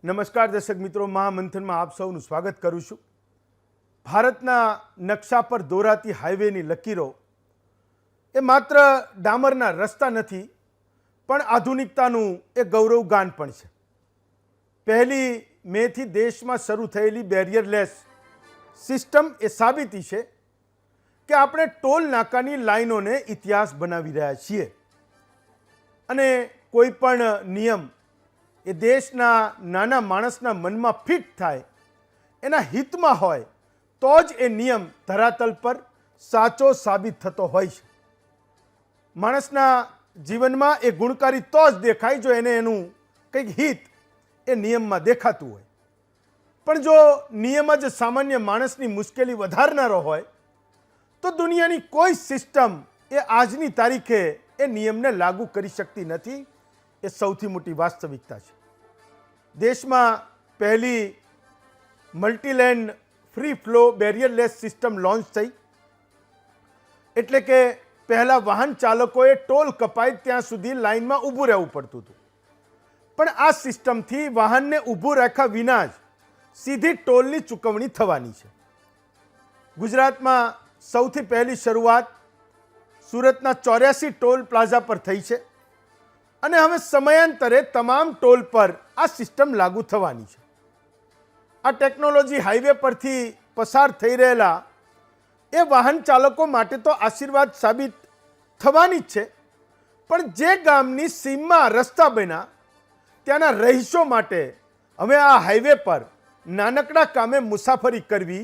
નમસ્કાર દર્શક મિત્રો, મહામંથનમાં આપ સૌનું સ્વાગત કરું છું। ભારતના નકશા પર દોરાતી હાઈવેની લકીરો એ માત્ર ડામરના રસ્તા નથી, પણ આધુનિકતાનું એ ગૌરવગાન પણ છે। 1 મેથી દેશમાં શરૂ થયેલી બેરિયરલેસ સિસ્ટમ એ સાબિતી છે કે આપણે ટોલ નાકાની લાઈનોને ઇતિહાસ બનાવી રહ્યા છીએ અને કોઈ પણ નિયમ એ દેશના નાના માણસના મનમાં ફિટ થાય, એના હિતમાં હોય તો જ એ નિયમ ધરાતલ પર સાચો સાબિત થતો હોય છે। માણસના જીવનમાં એ ગુણકારી તો જ દેખાય જો એને એનું કંઈક હિત એ નિયમમાં દેખાતું હોય, પણ જો નિયમ જ સામાન્ય માણસની મુશ્કેલી વધારનારો હોય તો દુનિયાની કોઈ સિસ્ટમ એ આજની તારીખે એ નિયમને લાગુ કરી શકતી નથી। એ સૌથી મોટી વાસ્તવિકતા છે। દેશમાં પહેલી મલ્ટીલેન ફ્રી ફ્લો બેરિયરલેસ સિસ્ટમ લોન્ચ થઈ, એટલે કે પહેલાં વાહન ચાલકોએ ટોલ કપાય ત્યાં સુધી લાઇનમાં ઊભું રહેવું પડતું હતું, પણ આ સિસ્ટમથી વાહનને ઊભું રાખ્યા વિના જ સીધી ટોલની ચૂકવણી થવાની છે। ગુજરાતમાં સૌથી પહેલી શરૂઆત સુરતના 84 ટોલ પ્લાઝા પર થઈ છે અને હવે સમયાંતરે તમામ ટોલ પર આ સિસ્ટમ લાગુ થવાની છે। આ ટેકનોલોજી હાઈવે પરથી પસાર થઈ રહેલા એ વાહન ચાલકો માટે તો આશીર્વાદ સાબિત થવાની જ છે, પણ જે ગામની સીમમાં રસ્તા બન્યા ત્યાંના રહીશો માટે હવે આ હાઈવે પર નાનકડા કામે મુસાફરી કરવી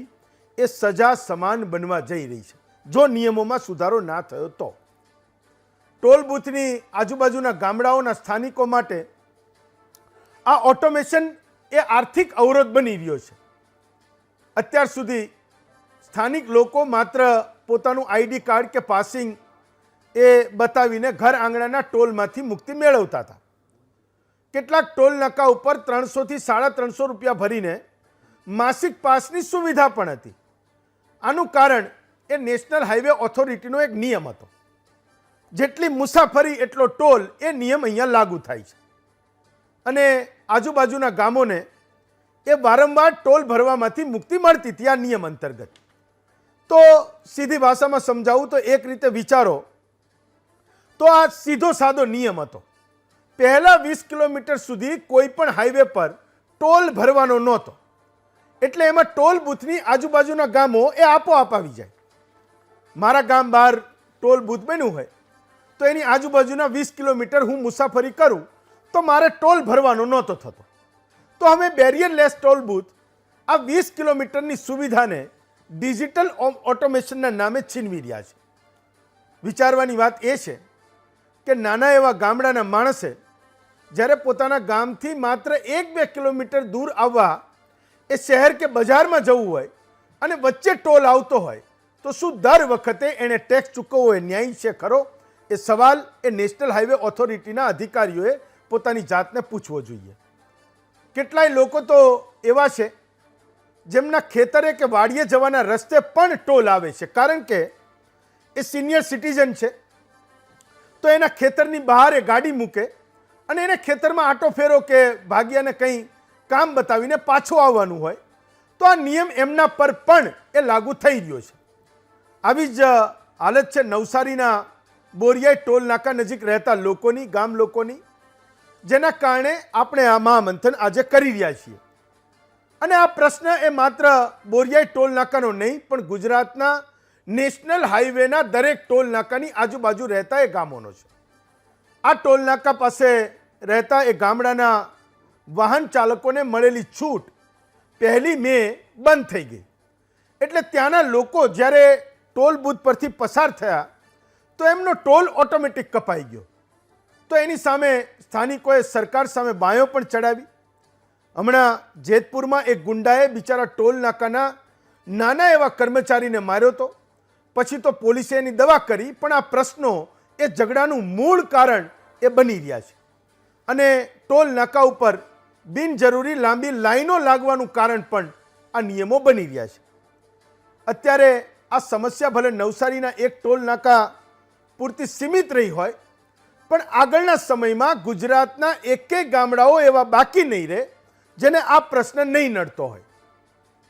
એ સજા સમાન બનવા જઈ રહી છે, જો નિયમોમાં સુધારો ના થયો તો। ટોલ બૂથની આજુબાજુના ગામડાઓના સ્થાનિકો માટે આ ઓટોમેશન એ આર્થિક અવરોધ બની રહ્યો છે। અત્યાર સુધી સ્થાનિક લોકો માત્ર પોતાનું આઈડી કાર્ડ કે પાસિંગ એ બતાવીને ઘર આંગણાના ટોલમાંથી મુક્તિ મેળવતા હતા। કેટલાક ટોલ નાકા ઉપર 300 થી 350 રૂપિયા ભરીને માસિક પાસની સુવિધા પણ હતી। આનું કારણ એ નેશનલ હાઈવે ઓથોરિટીનો એક નિયમ હતો, જેટલી મુસાફરી એટલો ટોલ એ નિયમ અહીંયા લાગુ થાય છે અને આજુબાજુના ગામોને એ વારંવાર ટોલ ભરવામાંથી મુક્તિ મળતી હતી આ નિયમ અંતર્ગત। તો સીધી ભાષામાં સમજાવું તો એક રીતે વિચારો તો આ સીધો સાદો નિયમ હતો। પહેલા 20 કિલોમીટર સુધી કોઈ પણ હાઈવે પર ટોલ ભરવાનો નહોતો, એટલે એમાં ટોલ બૂથની આજુબાજુના ગામો એ આપોઆપ આવી જાય। મારા ગામ બહાર ટોલ બૂથ બન્યું હોય તો એની આજુબાજુના 20 કિલોમીટર હું મુસાફરી કરું તો મારે ટોલ ભરવાનો નહોતો થતો। તો હવે બેરિયરલેસ ટોલ બૂથ આ 20 કિલોમીટરની સુવિધાને ડિજિટલ ઓટોમેશનના નામે છીનવી રહ્યા છે। વિચારવાની વાત એ છે કે નાના એવા ગામડાના માણસે જ્યારે પોતાના ગામથી માત્ર 1-2 કિલોમીટર દૂર આવવા એ શહેર કે બજારમાં જવું હોય અને વચ્ચે ટોલ આવતો હોય તો શું દર વખતે એણે ટેક્સ ચૂકવવો એ ન્યાય છે ખરો? એ સવાલ એ નેશનલ હાઈવે ઓથોરિટીના અધિકારીઓએ પોતાની જાતને પૂછવો જોઈએ। કેટલાય લોકો તો એવા છે જેમના ખેતરે કે વાડીએ જવાના રસ્તે પણ ટોલ આવે છે, કારણ કે એ સિનિયર સિટીઝન છે તો એના ખેતરની બહાર એ ગાડી મૂકે અને એને ખેતરમાં આંટો ફેરો કે ભાગ્યાને કંઈ કામ બતાવીને પાછું આવવાનું હોય તો આ નિયમ એમના પર પણ એ લાગુ થઈ રહ્યો છે। આવી જ હાલત છે નવસારીના બોરિયાઈ ટોલ નાકા નજીક રહેતા લોકોની, ગામ લોકોની, જેના કારણે આપણે આ મહામંથન આજે કરી રહ્યા છીએ। અને આ પ્રશ્ન એ માત્ર બોરિયાઈ ટોલ નાકાનો નહીં, પણ ગુજરાતના નેશનલ હાઈવેના દરેક ટોલ નાકાની આજુબાજુ રહેતા એ ગામોનો છે। આ ટોલ નાકા પાસે રહેતા એ ગામડાના વાહન ચાલકોને મળેલી છૂટ 1 મે બંધ થઈ ગઈ, એટલે ત્યાંના લોકો જ્યારે ટોલ બૂથ પરથી પસાર થયા તો એમનો ટોલ ઓટોમેટિક કપાઈ ગયો। તો એની સામે સ્થાનિકોએ સરકાર સામે બાયો પણ ચડાવી। હમણાં જેતપુરમાં એક ગુંડાએ બિચારા ટોલ નાકાના નાના એવા કર્મચારીને માર્યો હતો, પછી તો પોલીસે એની દવા કરી, પણ આ પ્રશ્નો એ ઝઘડાનું મૂળ કારણ એ બની રહ્યા છે અને ટોલ નાકા ઉપર બિનજરૂરી લાંબી લાઈનો લાગવાનું કારણ પણ આ નિયમો બની રહ્યા છે। અત્યારે આ સમસ્યા ભલે નવસારીના એક ટોલ નાકા પૂરતી સીમિત રહી હોય, પણ આગળના સમયમાં ગુજરાતના એકેય ગામડાઓ એવા બાકી નહીં રહે જેને આ પ્રશ્ન નહીં નડતો હોય.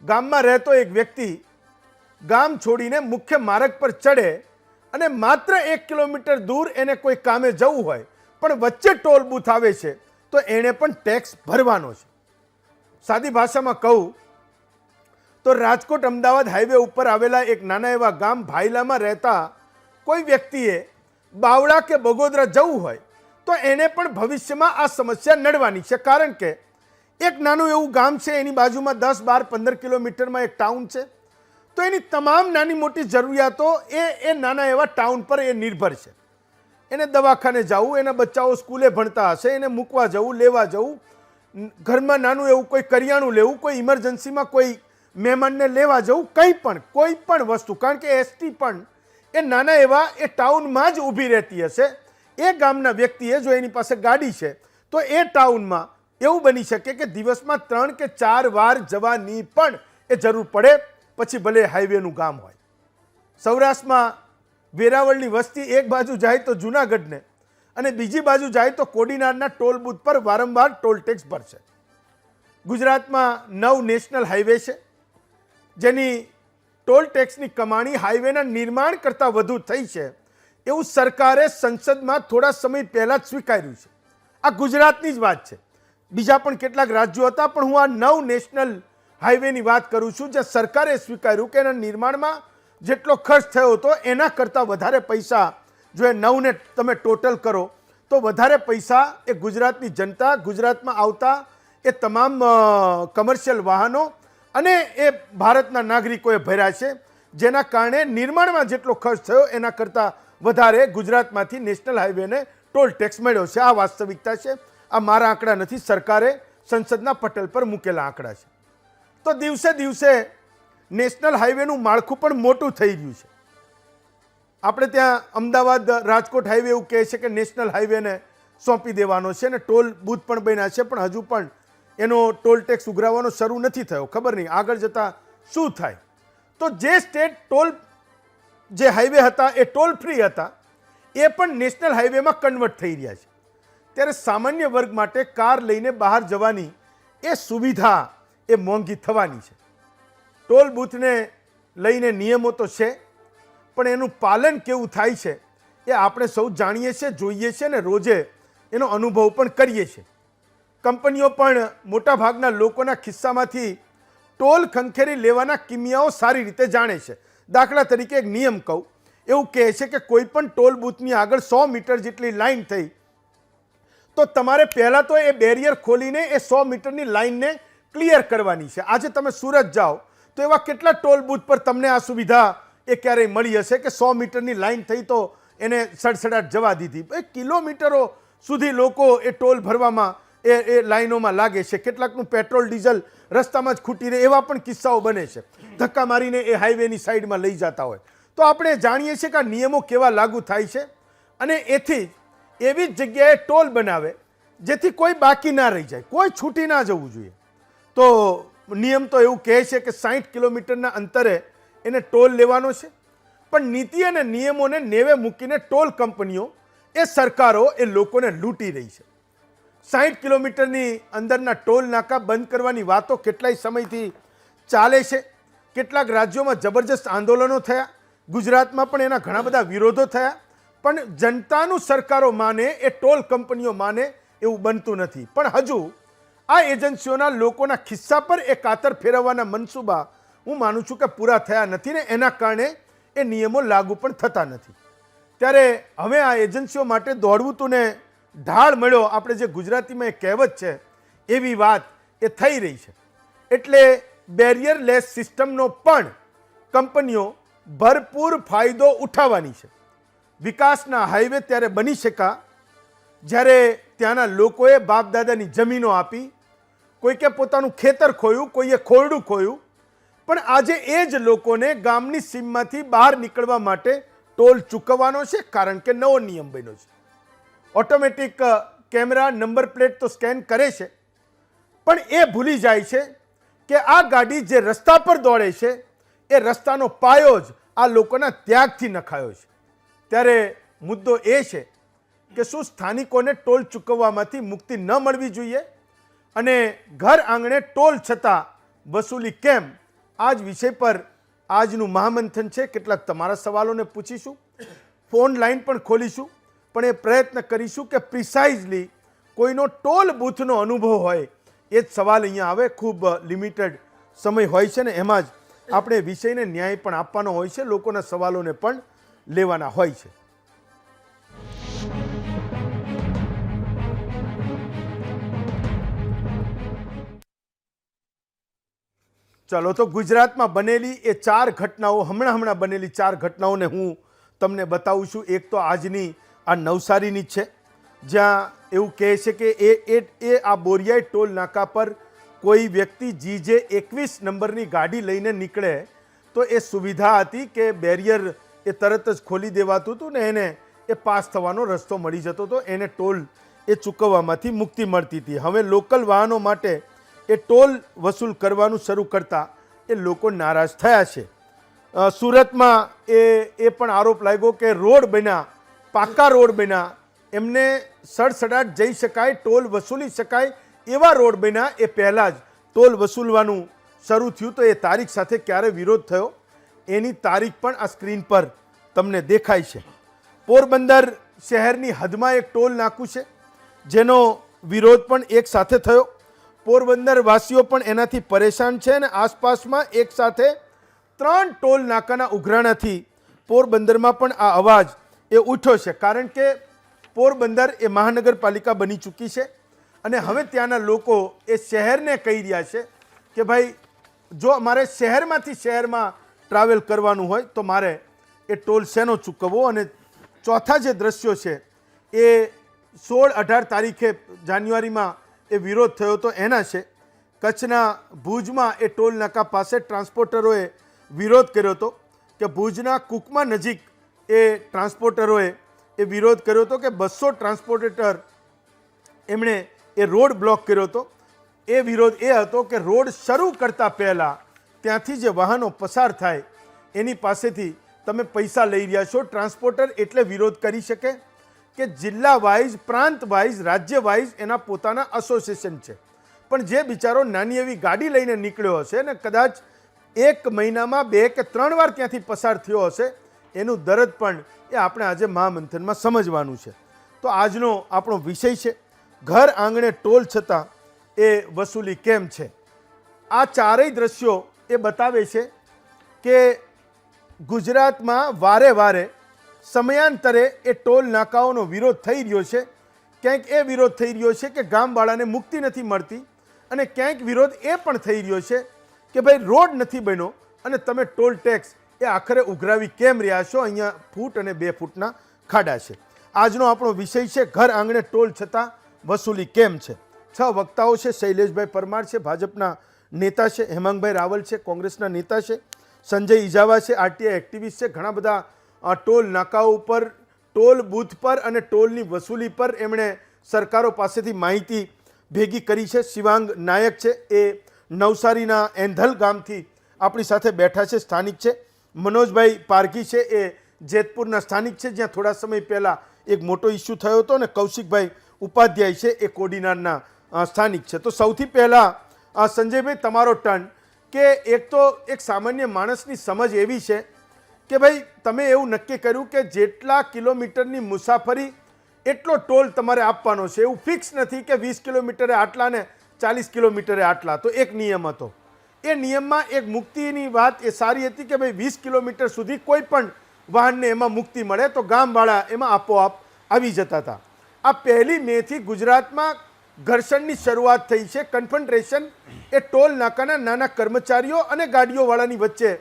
ગામમાં રહેતો એક વ્યક્તિ ગામ છોડીને મુખ્ય માર્ગ પર ચડે અને માત્ર 1 કિલોમીટર દૂર એને કોઈ કામે જવું હોય, પણ વચ્ચે ટોલ બૂથ આવે છે તો એણે પણ ટેક્સ ભરવાનો છે. સાદી ભાષામાં કહું તો રાજકોટ અમદાવાદ હાઈવે ઉપર આવેલા એક નાના એવા ગામ ભાયલામાં રહેતા કોઈ વ્યક્તિએ બાવળા કે બગોદરા જવું હોય તો એને પણ ભવિષ્યમાં આ સમસ્યા નડવાની છે. કારણ કે એક નાનું એવું ગામ છે, એની બાજુમાં 10, 12, 15 કિલોમીટરમાં એક ટાઉન છે, તો એની તમામ નાની મોટી જરૂરિયાતો એ નાના એવા ટાઉન પર એ નિર્ભર છે. એને દવાખાને જવું, એના બચ્ચાઓ સ્કૂલે ભણતા હશે, એને મૂકવા જવું, લેવા જવું, ઘરમાં નાનું એવું કોઈ કરિયાણું લેવું, કોઈ ઇમરજન્સીમાં કોઈ મહેમાનને લેવા જવું, કોઈ પણ વસ્તુ. કારણ કે એસટી પણ એ નાના એવા એ ટાઉનમાં જ ઊભી રહેતી હશે. એ ગામના વ્યક્તિએ જો એની પાસે ગાડી છે તો એ ટાઉનમાં એવું બની શકે કે દિવસમાં 3 કે 4 વાર જવાની પણ એ જરૂર પડે, પછી ભલે હાઈવેનું ગામ હોય. સૌરાષ્ટ્રમાં વેરાવળની વસ્તી એક બાજુ જાય તો જૂનાગઢને અને બીજી બાજુ જાય તો કોડીનારના ટોલ બૂથ પર વારંવાર ટોલ ટેક્સ ભરશે. ગુજરાતમાં 9 નેશનલ હાઈવે છે, જેની ટોલ ટેક્સની કમાણી હાઈવેના નિર્માણ કરતાં વધુ થઈ છે એવું સરકારે સંસદમાં થોડા સમય પહેલાં જ સ્વીકાર્યું છે. આ ગુજરાતની જ વાત છે. બીજા પણ કેટલાક રાજ્યો હતા, પણ હું આ 9 નેશનલ હાઈવેની વાત કરું છું, જે સરકારે સ્વીકાર્યું કે એના નિર્માણમાં જેટલો ખર્ચ થયો હતો એના કરતાં વધારે પૈસા, જો એ 9ને તમે ટોટલ કરો તો વધારે પૈસા એ ગુજરાતની જનતા, ગુજરાતમાં આવતા એ તમામ કમર્શિયલ વાહનો અને એ ભારતના નાગરિકોએ ભર્યા છે, જેના કારણે નિર્માણમાં જેટલો ખર્ચ થયો એના કરતાં વધારે ગુજરાતમાંથી નેશનલ હાઈવેને ટોલ ટેક્સ મળ્યો છે. આ વાસ્તવિકતા છે. આ મારા આંકડા નથી, સરકારે સંસદના પટલ પર મૂકેલા આંકડા છે. તો દિવસે દિવસે નેશનલ હાઈવેનું માળખું પણ મોટું થઈ રહ્યું છે. આપણે ત્યાં અમદાવાદ રાજકોટ હાઈવે એવું કહે છે કે નેશનલ હાઈવેને સોંપી દેવાનો છે અને ટોલ બૂથ પણ બન્યા છે, પણ હજુ પણ એનો ટોલ ટેક્સ ઉઘરાવવાનો શરૂ નથી થયો. ખબર નહીં આગળ જતાં શું થાય. તો જે સ્ટેટ ટોલ જે હાઈવે હતા એ ટોલ ફ્રી હતા, એ પણ નેશનલ હાઈવેમાં કન્વર્ટ થઈ રહ્યા છે. ત્યારે સામાન્ય વર્ગ માટે કાર લઈને બહાર જવાની એ સુવિધા એ મોંઘી થવાની છે. ટોલ બૂથને લઈને નિયમો તો છે, પણ એનું પાલન કેવું થાય છે એ આપણે સૌ જાણીએ છીએ, જોઈએ છીએ અને રોજે એનો અનુભવ પણ કરીએ છીએ. કંપનીઓ પણ મોટાભાગના લોકોના ખિસ્સામાંથી ટોલ ખંખેરી લેવાના કિમિયાઓ સારી રીતે જાણે છે. દાખલા તરીકે એક નિયમ કહું, એવું કહે છે કે કોઈ પણ ટોલ બૂથની આગળ 100 મીટર જેટલી લાઈન થઈ તો તમારે પહેલાં તો એ બેરિયર ખોલીને એ 100 મીટરની લાઈનને ક્લિયર કરવાની છે. આજે તમે સુરત જાઓ તો એવા કેટલા ટોલ બૂથ પર તમને આ સુવિધા એ ક્યારેય મળી હશે કે 100 મીટરની લાઈન થઈ તો એને સડસડાટ જવા દીધી. કિલોમીટરો સુધી લોકો એ ટોલ ભરવામાં એ લાઈનોમાં લાગે છે. કેટલાકનું પેટ્રોલ ડીઝલ રસ્તામાં જ ખૂટી રહે એવા પણ કિસ્સાઓ બને છે. ધક્કા મારીને એ હાઈવેની સાઈડમાં લઈ જતા હોય. તો આપણે જાણીએ છીએ કે આ નિયમો કેવા લાગુ થાય છે અને એથી એવી જ જગ્યાએ ટોલ બનાવે જેથી કોઈ બાકી ના રહી જાય, કોઈ છૂટી ના જવું જોઈએ. તો નિયમ તો એવું કહે છે કે 60 કિલોમીટરના અંતરે એને ટોલ લેવાનો છે, પણ નીતિ અને નિયમોને નેવે મૂકીને ટોલ કંપનીઓ એ સરકારો એ લોકોને લૂંટી રહી છે. 60 કિલોમીટરની અંદરના ટોલ નાકા બંધ કરવાની વાતો કેટલાય સમયથી ચાલે છે. કેટલાક રાજ્યોમાં જબરજસ્ત આંદોલનો થયા, ગુજરાતમાં પણ એના ઘણા બધા વિરોધો થયા, પણ જનતાનું સરકારો માને, એ ટોલ કંપનીઓ માને એવું બનતું નથી. પણ હજુ આ એજન્સીઓના લોકોના ખિસ્સા પર એ કાતર ફેરવવાના મનસૂબા હું માનું છું કે પૂરા થયા નથી ને એના કારણે એ નિયમો લાગુ પણ થતા નથી. ત્યારે હવે આ એજન્સીઓ માટે દોડવું તું ને ઢાળ મળ્યો, આપણે જે ગુજરાતીમાં એ કહેવત છે એવી વાત એ થઈ રહી છે. એટલે બેરિયરલેસ સિસ્ટમનો પણ કંપનીઓ ભરપૂર ફાયદો ઉઠાવવાની છે. વિકાસના હાઈવે ત્યારે બની શકા જ્યારે ત્યાંના લોકોએ બાપદાદાની જમીનો આપી, કોઈકે પોતાનું ખેતર ખોયું, કોઈએ ખોરડું ખોયું, પણ આજે એ જ લોકોને ગામની સીમમાંથી બહાર નીકળવા માટે ટોલ ચૂકવવાનો છે. કારણ કે નવો નિયમ બન્યો છે. ઓટોમેટિક કેમેરા નંબર પ્લેટ તો સ્કેન કરે છે, પણ એ ભૂલી જાય છે કે આ ગાડી જે રસ્તા પર દોડે છે એ રસ્તાનો પાયો જ આ લોકોના ત્યાગથી નખાયો છે. ત્યારે મુદ્દો એ છે કે શું સ્થાનિકોને ટોલ ચૂકવવામાંથી મુક્તિ ન મળવી જોઈએ અને ઘર આંગણે ટોલ છતાં વસૂલી કેમ, આ જ વિષય પર આજનું મહામંથન છે. કેટલાક તમારા સવાલોને પૂછીશું, ફોન લાઈન પણ ખોલીશું, પણ એ પ્રયત્ન કરીશું કે પ્રિસાઇઝલી કોઈનો ટોલ બૂથનો અનુભવ હોય એ જ સવાલ અહીંયા આવે. ખૂબ લિમિટેડ સમય હોય છે ને એમાં જ આપણે વિષયને ન્યાય પણ આપવાનો હોય છે, લોકોના સવાલોને પણ લેવાના હોય છે. ચલો, તો ગુજરાતમાં બનેલી એ 4 ઘટનાઓ, હમણાં બનેલી 4 ઘટનાઓને હું તમને બતાવું છું. એક તો આજની આ નવસારીની જ છે, જ્યાં એવું કહે છે કે એ આ બોરિયાઈ ટોલ નાકા પર કોઈ વ્યક્તિ GJ 21 નંબરની ગાડી લઈને નીકળે તો એ સુવિધા હતી કે બેરિયર એ તરત જ ખોલી દેવાતું હતું ને એને એ પાસ થવાનો રસ્તો મળી જતો હતો, એને ટોલ એ ચૂકવવામાંથી મુક્તિ મળતી હતી. હવે લોકલ વાહનો માટે એ ટોલ વસૂલ કરવાનું શરૂ કરતા એ લોકો નારાજ થયા છે. સુરતમાં એ પણ આરોપ લાગ્યો કે રોડ બન્યા, પાકા રોડ બન્યા, એમને સડસડાટ જઈ શકાય, ટોલ વસૂલી શકાય એવા રોડ બન્યા, એ પહેલાં જ ટોલ વસૂલવાનું શરૂ થયું. તો એ તારીખ સાથે ક્યારે વિરોધ થયો એની તારીખ પણ આ સ્ક્રીન પર તમને દેખાય છે. પોરબંદર શહેરની હદમાં એક ટોલ નાકું છે જેનો વિરોધ પણ એક સાથે થયો. પોરબંદર વાસીઓ પણ એનાથી પરેશાન છે અને આસપાસમાં એક સાથે 3 ટોલ નાકાના ઉઘરાણાથી પોરબંદરમાં પણ આ અવાજ એ ઉઠ્યો છે. કારણ કે પોરબંદર એ મહાનગરપાલિકા બની ચૂકી છે અને હવે ત્યાંના લોકો એ શહેરને કહી રહ્યા છે કે ભાઈ જો મારે શહેરમાંથી શહેરમાં ટ્રાવેલ કરવાનું હોય તો મારે એ ટોલ શેનો ચૂકવવો. અને ચોથા જે દ્રશ્યો છે એ 16-18 તારીખે જાન્યુઆરીમાં એ વિરોધ થયો તો એના છે. કચ્છના ભુજમાં એ ટોલ નાકા પાસે ટ્રાન્સપોર્ટરોએ વિરોધ કર્યો હતો કે ભુજના કુકમા નજીક એ ટ્રાન્સપોર્ટરોએ એ વિરોધ કર્યો હતો કે 200 ટ્રાન્સપોર્ટેટર એમણે એ રોડ બ્લોક કર્યો હતો. એ વિરોધ એ હતો કે રોડ શરૂ કરતાં પહેલાં ત્યાંથી જે વાહનો પસાર થાય એની પાસેથી તમે પૈસા લઈ રહ્યા છો. ટ્રાન્સપોર્ટર એટલે વિરોધ કરી શકે કે જિલ્લા વાઇઝ, પ્રાંત વાઇઝ, રાજ્ય વાઇઝ એના પોતાના એસોસિએશન છે, પણ જે બિચારો નાની એવી ગાડી લઈને નીકળ્યો હશે ને કદાચ 1 મહિનામાં 2 કે 3 વાર ત્યાંથી પસાર થયો હશે, એનું દર્દ પણ એ આપણે આજે મહામંથનમાં સમજવાનું છે. તો આજનો આપણો વિષય છે ઘર આંગણે ટોલ છતાં એ વસૂલી કેમ છે. આ ચારેય દ્રશ્યો એ બતાવે છે કે ગુજરાતમાં વારે વારે સમયાંતરે એ ટોલ નાકાઓનો વિરોધ થઈ રહ્યો છે. ક્યાંક એ વિરોધ થઈ રહ્યો છે કે ગામવાળાને મુક્તિ નથી મળતી અને ક્યાંક વિરોધ એ પણ થઈ રહ્યો છે કે ભાઈ રોડ નથી બન્યો અને તમે ટોલ ટેક્સ એ આખરે ઉઘરાવી કેમ રહ્યા છો. અહીંયા ફૂટ અને 2 ફૂટના ખાડા છે. આજનો આપણો વિષય છે ઘર આંગણે ટોલ છતાં વસૂલી કેમ છે. 6 વક્તાઓ છે. શૈલેષભાઈ પરમાર છે, ભાજપના નેતા છે. હેમાંગભાઈ રાવલ છે, કોંગ્રેસના નેતા છે. સંજય ઇજાવા છે, આરટીઆઈ એક્ટિવિસ્ટ છે. ઘણા બધા ટોલ નાકાઓ ઉપર, ટોલ બૂથ પર અને ટોલની વસૂલી પર એમણે સરકારો પાસેથી માહિતી ભેગી કરી છે. શિવાંગ નાયક છે, એ નવસારીના એંધલ ગામથી આપણી સાથે બેઠા છે, સ્થાનિક છે. મનોજભાઈ પારઘી છે, એ જેતપુરના સ્થાનિક છે, જ્યાં થોડા સમય પહેલાં એક મોટો ઇસ્યુ થયો હતો. અને કૌશિકભાઈ ઉપાધ્યાય છે, એ કોડીનારના સ્થાનિક છે. તો સૌથી પહેલાં સંજયભાઈ તમારો ટર્ન કે એક તો એક સામાન્ય માણસની સમજ એવી છે કે ભાઈ તમે એવું નક્કી કર્યું કે જેટલા કિલોમીટરની મુસાફરી એટલો ટોલ તમારે આપવાનો છે, એવું ફિક્સ નથી કે 20 કિલોમીટરે આટલા ને 40 કિલોમીટરે આટલા. તો એક નિયમ હતો. એ નિયમમાં એક મુક્તિની વાત એ સારી હતી કે ભાઈ 20 કિલોમીટર સુધી કોઈ પણ વાહનને એમાં મુક્તિ મળે તો ગામવાળા એમાં આપોઆપ આવી જતા હતા. આ 1 મેથી ગુજરાતમાં ઘર્ષણની શરૂઆત થઈ છે. કન્ફન્ટ્રેશન એ ટોલ નાકાના નાના કર્મચારીઓ અને ગાડીઓવાળાની વચ્ચે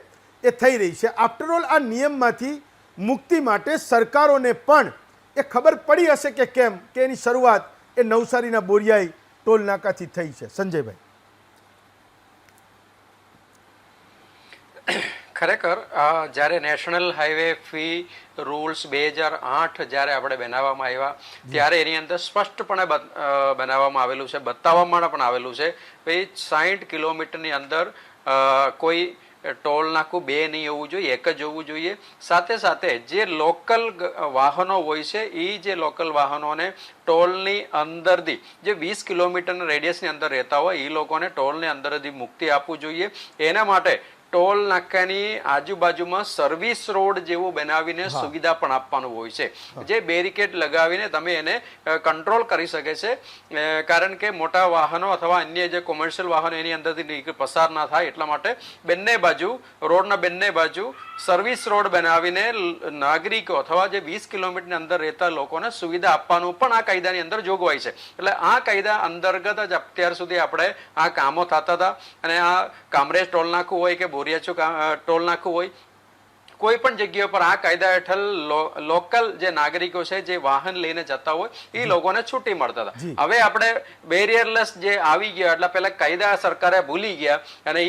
એ થઈ રહી છે. આફ્ટરઓલ આ નિયમમાંથી મુક્તિ માટે સરકારોને પણ એ ખબર પડી હશે કે કેમ કે એની શરૂઆત એ નવસારીના બોરિયાઈ ટોલ નાકાથી થઈ છે. સંજયભાઈ. ખરેખર જ્યારે નેશનલ હાઈવે ફી રૂલ્સ 2008 જ્યારે આપણે બનાવવામાં આવ્યા ત્યારે એની અંદર સ્પષ્ટપણે બનાવવામાં આવેલું છે, બતાવવામાં પણ આવેલું છે ભાઈ 60 કિલોમીટરની અંદર કોઈ ટોલ નાકું બે નહીં હોવું જોઈએ, એક જ હોવું જોઈએ. સાથે સાથે જે લોકલ વાહનો હોય છે એ જે લોકલ વાહનોને ટોલની અંદરથી જે 20 કિલોમીટરના રેડિયસની અંદર રહેતા હોય એ લોકોને ટોલની અંદરથી મુક્તિ આપવું જોઈએ. એના માટે ટોલ નાકાની આજુબાજુમાં સર્વિસ રોડ જેવું બનાવીને સુવિધા પણ આપવાનું હોય છે, જે બેરિકેડ લગાવીને તમે એને કંટ્રોલ કરી શકે છે. કારણ કે મોટા વાહનો અથવા અન્ય જે કોમર્શિયલ વાહનો એની અંદરથી પસાર ના થાય એટલા માટે બંને બાજુ રોડના બંને બાજુ સર્વિસ રોડ બનાવીને નાગરિકો અથવા જે 20 કિલોમીટરની અંદર રહેતા લોકોને સુવિધા આપવાનું પણ આ કાયદાની અંદર જોગવાઈ છે. એટલે આ કાયદા અંતર્ગત જ અત્યાર સુધી આપણે આ કામો થતા હતા. અને આ કામરેજ ટોલ નાકું હોય કે બોરિયાચુ ટોલ નાકું હોય, કોઈ પણ જગ્યા પર આ કાયદા હેઠળ લોકલ જે નાગરિકો છે જે વાહન લઈને જતા હોય એ લોકોને છૂટી મળતા હતા. હવે આપણે બેરિયરલેસ જે આવી ગયા એટલે પેલા કાયદા સરકારે ભૂલી ગયા અને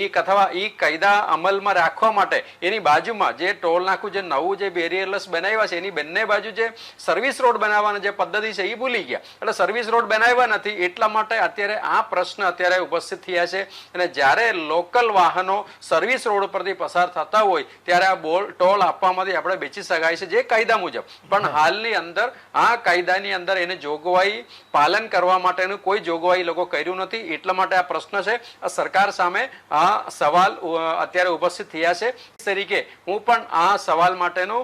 એ કાયદા અમલમાં રાખવા માટે એની બાજુમાં જે ટોલ નાકું જે નવું જે બેરિયરલેસ બનાવ્યા છે એની બંને બાજુ જે સર્વિસ રોડ બનાવવાની જે પદ્ધતિ છે એ ભૂલી ગયા. એટલે સર્વિસ રોડ બનાવ્યા નથી એટલા માટે અત્યારે આ પ્રશ્ન અત્યારે ઉપસ્થિત થયા છે. અને જ્યારે લોકલ વાહનો સર્વિસ રોડ પરથી પસાર થતા હોય ત્યારે આ ટોલ આપવામાંથી આપણે બેચી શકાય છે જે કાયદા મુજબ. પણ હાલની અંદર આ કાયદાની અંદર એને જોગવાઈ પાલન કરવા માટેનું કોઈ જોગવાઈ લોકો કર્યું નથી. એટલા માટે આ પ્રશ્ન છે, આ સરકાર સામે આ સવાલ અત્યારે ઉપસ્થિત થયા છે. તરીકે હું પણ આ સવાલ માટેનો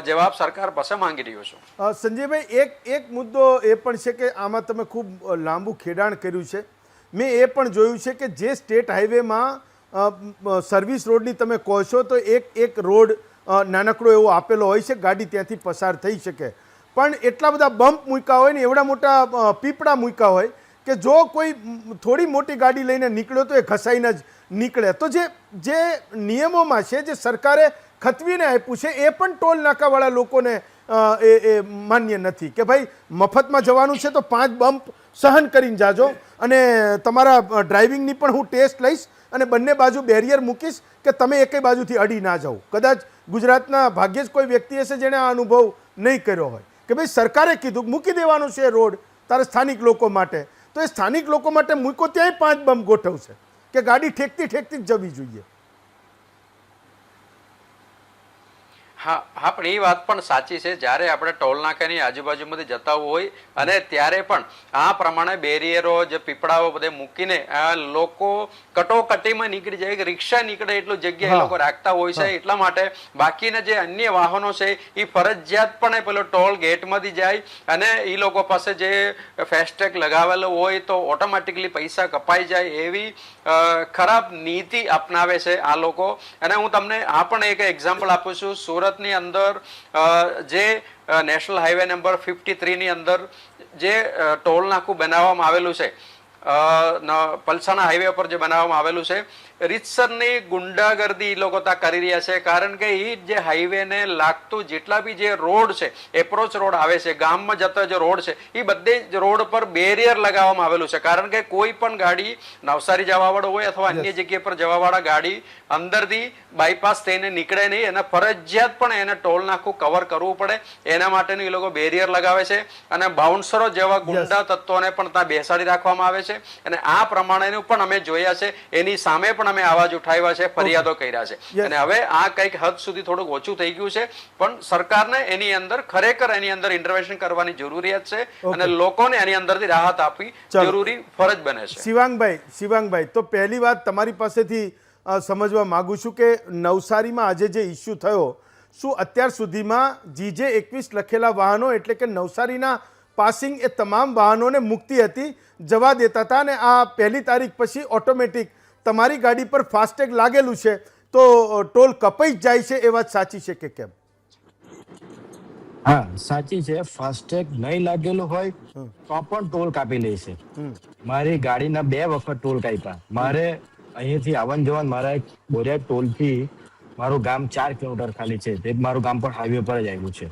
જવાબ સરકાર પાસે માંગી રહ્યો છું. સંજયભાઈ, એક મુદ્દો એ પણ છે કે આમાં તમે ખૂબ લાંબુ ખેડાણ કર્યું છે. મેં એ પણ જોયું છે કે જે સ્ટેટ હાઈવેમાં સર્વિસ રોડની તમે કહો છો તો એક રોડ નાનકડો એવો આપેલો હોય છે, ગાડી ત્યાંથી પસાર થઈ શકે. પણ એટલા બધા બમ્પ મૂક્યા હોય ને એવડા મોટા પીપળા મૂક્યા હોય કે જો કોઈ થોડી મોટી ગાડી લઈને નીકળ્યો તો એ ઘસાઈને જ નીકળે. તો જે નિયમોમાં છે, જે સરકારે ખતવીને આપ્યું છે, એ પણ ટોલ નાકાવાળા લોકોને એ માન્ય નથી કે ભાઈ મફતમાં જવાનું છે તો 5 બમ્પ સહન કરીને જાજો અને તમારા ડ્રાઇવિંગની પણ હું ટેસ્ટ લઈશ અને બંને બાજુ બેરિયર મૂકીશ કે તમે એકેય બાજુથી અડી ના જાઓ. કદાચ ગુજરાતના ભાગ્યે જ કોઈ વ્યક્તિ હશે જેણે આ અનુભવ નહીં કર્યો હોય કે ભાઈ સરકારે કીધું મૂકી દેવાનું છે રોડ તારે સ્થાનિક લોકો માટે, તો એ સ્થાનિક લોકો માટે મૂકો ત્યાંય 5 બમ્પ ગોઠવશે કે ગાડી ઠેકતી જ જવી જોઈએ. હા, પણ એ વાત પણ સાચી છે. જ્યારે આપણે ટોલ નાકાની આજુબાજુમાંથી જતા હોય અને ત્યારે પણ આ પ્રમાણે બેરિયરો જે પીપળાઓ બધે મૂકીને આ લોકો કટોકટીમાં નીકળી જાય, રિક્ષા નીકળે એટલું જગ્યા એ લોકો રાખતા હોય છે. એટલા માટે બાકીના જે અન્ય વાહનો છે એ ફરજિયાતપણે પેલો ટોલ ગેટમાંથી જાય અને એ લોકો પાસે જે ફેસ્ટેગ લગાવેલો હોય તો ઓટોમેટિકલી પૈસા કપાઈ જાય એવી ખરાબ નીતિ અપનાવે છે આ લોકો. અને હું તમને આ પણ એક એક્ઝામ્પલ આપું છું. સુરતની અંદર જે નેશનલ હાઈવે નંબર 53 ની અંદર જે ટોલ નાકું બનાવવામાં આવેલું છે, પલસાણા હાઈવે પર જે બનાવવામાં આવેલું છે, રીતસરની ગુંડાગર્દી લોકો ત્યાં કરી રહ્યા છે. કારણ કે એ જે હાઈવે ને લાગતું જેટલા બી જે રોડ છે, એપ્રોચ રોડ આવે છે, ગામમાં જતા જે રોડ છે, એ બધે જ રોડ પર બેરિયર લગાવવામાં આવેલું છે. કારણ કે કોઈ પણ ગાડી નવસારી જવાવાળો હોય અથવા અન્ય જગ્યા પર જવાવાળા ગાડી અંદરથી બાયપાસ થઈને નીકળે નહીં, અને ફરજિયાત પણ એને ટોલ નાકું કવર કરવું પડે. એના માટેનું એ લોકો બેરિયર લગાવે છે અને બાઉન્સરો જેવા ગુંડા તત્વોને પણ ત્યાં બેસાડી રાખવામાં આવે છે. અને આ પ્રમાણેનું પણ અમે જોયા છે, એની સામે પણ અમે અવાજ ઉઠાવ્યા છે, ફરિયાદો કર્યા છે. અને હવે આ કંઈક હદ સુધી થોડુંક ઓછું થઈ ગયું છે, પણ સરકારને એની અંદર ખરેખર એની અંદર ઇન્ટરવેન્શન કરવાની જરૂરિયાત છે અને લોકોને એની અંદરથી રાહત આપવી જરૂરી ફરજ બને છે. શિવાંગભાઈ, તો પહેલી વાત તમારી પાસેથી સમજવા માંગુ છું કે નવસારીમાં આજે જે ઇસ્યુ થયો, શું અત્યાર સુધીમાં GJ21 લખેલા વાહનો એટલે કે નવસારીના પાસિંગ એ તમામ વાહનોને મુક્તિ હતી, જવા દેતા હતા, અને આ 1લી તારીખ પછી ઓટોમેટિક તમારી ગાડી પર ફાસ્ટેગ લાગેલું છે તો ટોલ કપાઈ જ જાય છે, એ વાત સાચી છે કે કેમ? હા, સાચી છે. ફાસ્ટેગ નહીં લાગેલું હોય તો પણ ટોલ કાપી લે છે. મારી ગાડીના 2 વખત ટોલ કાપ્યા. મારે અહીંયાથી આવન જવાન મારા બોરિયા ટોલ થી મારું ગામ 4 કિલોમીટર ખાલી છે, તે મારું ગામ પણ હાઈવે પર જ આવ્યું છે.